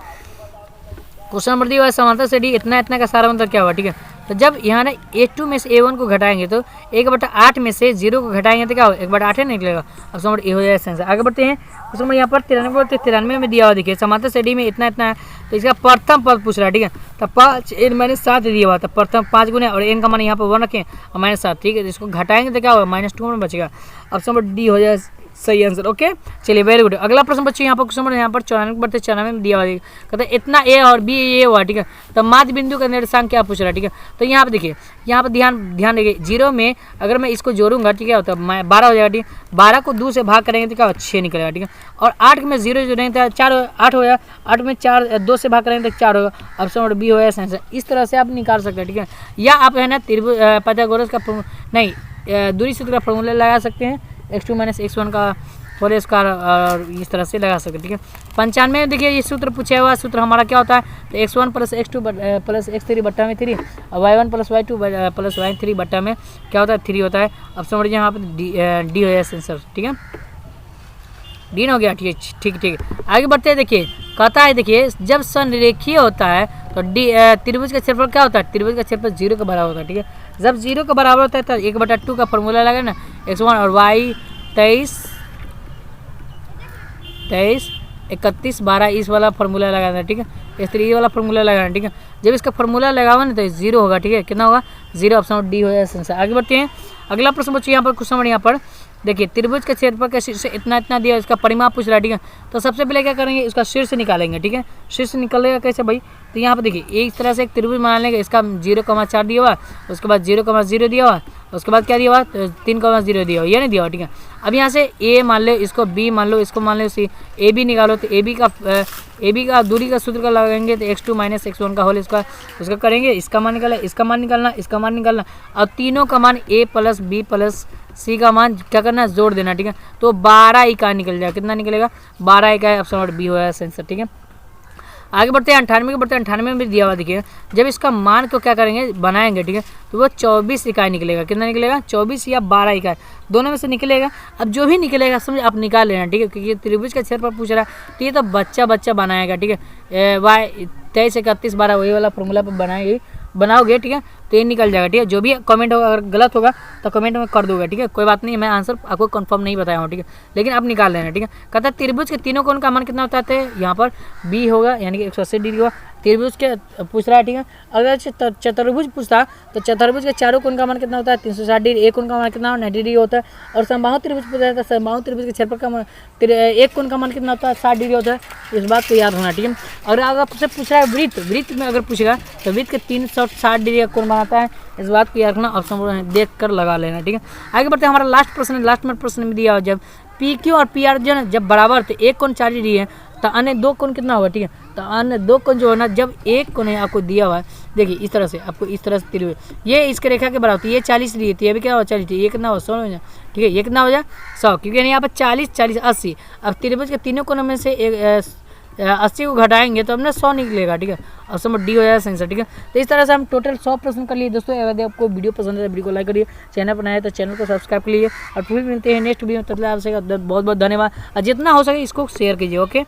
S1: क्वेश्चन नंबर दिया हुआ है समांतर से डी इतना का सारा अंतर क्या हुआ, ठीक है। तो जब यहाँ ना A2 में से A1 को घटाएंगे तो 1/8 में से 0 को घटाएंगे तो क्या होगा, 1/8 निकलेगा, ऑप्शन नंबर ए हो जाएगा सेंस। आगे बढ़ते हैं, क्वेश्चन नंबर यहाँ पर 93 में दिया हुआ देखिए, समांतर से डी में इतना है, तो इसका प्रथम पद पूछ रहा है, ठीक है। तो 5 n - 7 दिया हुआ, तो प्रथम 5 गुने और n का मान यहाँ पर 1 रखें और -7, ठीक है। तो इसको घटाएंगे तो क्या होगा, -2 में बचेगा, ऑप्शन नंबर डी हो जाएगा सही आंसर, ओके। चलिए वेरी गुड। अगला प्रश्न बच्चों यहाँ पर क्वेश्चन नंबर यहाँ पर 94 बढ़ते 94 में दिया हुआ है, कहते हैं इतना ए और बी ये हुआ, ठीक है। तो माध्य बिंदु का निर्देशांक क्या पूछ रहा है, ठीक है। तो यहाँ पर देखिए, यहाँ पर ध्यान देखिए, 0 में अगर मैं इसको जोड़ूंगा, ठीक है, होता है 12 हो जाएगा, ठीक है। 12 को 2 से भाग करेंगे तो क्या होगा, 6 निकलेगा, ठीक है। और 8 में 0 जोड़ेंगे तो 4 8 हो जाएगा, 8 में 2 से भाग करेंगे तो 4 होगा, ऑप्शन नंबर बी होगा आंसर। इस तरह से आप निकाल सकते हैं, ठीक है। या आप है ना त्रिभुज पाइथागोरस का नहीं दूरी सूत्र का फॉर्मूला लगा सकते हैं, x2 - x1 का होल स्क्वायर, और इस तरह से लगा सकते हैं, ठीक है। 95 में देखिए ये सूत्र पूछा हुआ, सूत्र हमारा क्या होता है, तो x1 + x2 + x3 बट्टा में 3 और y1 + y2 + y3 बट्टा में क्या होता है, 3 होता है। ऑप्शन नंबर यहाँ पर डी हो जाए आंसर, ठीक है। डी हो गया, ठीक है। आगे बढ़ते हैं, देखिए कहता है, देखिए जब संरेखीय होता है तो त्रिभुज का क्षेत्रफल क्या होता है, त्रिभुज का क्षेत्रफल 0 के बराबर होता है, ठीक है। जब 0 के बराबर होता है तो 1/2 का फॉर्मूला लगा ना, x1 और y 23 31 12 इस वाला फॉर्मूला लगाना, ठीक है। x3 वाला फॉर्मूला लगाना, ठीक है। जब इसका फॉर्मूला लगाओ ना तो 0 होगा, ठीक है। कितना होगा, 0, ऑप्शन डी हो जाएगा। आगे बढ़ते हैं, अगला प्रश्न बच्चों यहाँ पर क्वेश्चन नंबर यहाँ पर देखिए, त्रिभुज के क्षेत्रफल का शीर्ष इतना दिया, इसका परिमाप पूछ रहा है, ठीक है। तो सबसे पहले क्या करेंगे, इसका शीर्ष निकालेंगे, ठीक है। शीर्ष निकलेगा कैसे भाई, तो यहाँ पर देखिए एक तरह से एक त्रिभुज बना लेंगे, इसका 0,4 दिया हुआ, उसके बाद 0,0 दिया हुआ उसके बाद क्या दिया हुआ 3,0 दिया हुआ, ये नहीं दिया हुआ, ठीक है। अब यहाँ से ए मान लो, इसको बी मान लो, इसको मान लो सी, ए बी निकालो तो ए बी का दूरी का सूत्र का लगाएंगे तो x2 - x1 का होल इसका उसका करेंगे, इसका मान निकालना, इसका मान निकालना, इसका मान निकालना। अब तीनों का मान a + b + c का मान क्या करना है, जोड़ देना, ठीक है। तो 12 इकाई निकल जाएगा, कितना निकलेगा 12 इकाई, ऑप्शन नंबर बी हो जाएगा आंसर, ठीक है। आगे बढ़ते हैं 98 के, बढ़ते हैं 98 में भी दिया हुआ देखिए, जब इसका मान को क्या करेंगे बनाएंगे, ठीक है, तो वो 24 इकाई निकलेगा, कितना निकलेगा 24 या 12 इकाई, दोनों में से निकलेगा। अब जो भी निकलेगा समझ आप निकाल लेना, ठीक है, क्योंकि त्रिभुज का क्षेत्रफल पूछ रहा है, तो ये तो बच्चा बनाएगा, ठीक है। y 23 31 12 वही वाला फॉर्मूला पर बनाओगे, ठीक है, तो ये निकल जाएगा, ठीक है। जो भी कमेंट होगा अगर गलत होगा तो कमेंट में कर दोगे, ठीक है, कोई बात नहीं, मैं आंसर आपको कंफर्म नहीं बताया हूँ, ठीक है, लेकिन आप निकाल लेना, ठीक है। कहता है त्रिभुज के तीनों कोण का मान कितना होता है, यहाँ पर बी होगा यानी कि 180 डिग्री होगा, त्रिभुज के पूछ रहा है, ठीक है। अगर चतुर्भुज पूछता तो चतुर्भुज के चारों कोण का मान कितना होता है 360 डिग्री, एक कोण का मान कितना 90 डिग्री होता है। और समबाहु त्रिभुज पूछा जाता है, समबाहु त्रिभुज के क्षेत्रफल का मान एक कोण का मान कितना होता है 60 डिग्री होता है, इस बात को याद रखना, ठीक है। और अगर आपसे पूछ रहा है वृत्त में अगर पूछेगा तो वृत्त के 360 डिग्री का कोण बनाता है, इस बात को याद रखना, ऑप्शन देख कर लगा लेना, ठीक है। आगे बढ़ते हैं, हमारा लास्ट प्रश्न, लास्ट में प्रश्न में दिया, जब पी क्यू और पी आर जो है जब बराबर थे, एक कोण 40 डिग्री है तो अन्य दो कोण कितना होगा, ठीक है। तो अन्य दो कोण जो है ना, जब एक कोण आपको दिया हुआ है, देखिए इस तरह से आपको इस तरह से त्रिभुज, ये इसके रेखा के बराबर, ये 40 डिग्री थी, ये भी क्या हो 40 डिग्री, ये कितना हो 100 हो जाए, ठीक है, ये कितना हो जाए 100, क्योंकि यहाँ पर 40 40 80। अब त्रिभुज के तीनों कोणों में से 80 को घटाएंगे तो हमने 100 निकलेगा, ठीक है, और समझ डी हो जाएगा सेंसर, ठीक है। तो इस तरह से हम टोटल 100 प्रश्न कर लिए दोस्तों। अगर आपको वीडियो पसंद है तो वीडियो को लाइक करिए, चैनल पर नया है तो चैनल को सब्सक्राइब कर लीजिए, और फिर मिलते हैं नेक्स्ट वीडियो में, तब तक आपसे बहुत बहुत धन्यवाद, और जितना हो सके इसको शेयर कीजिए, ओके।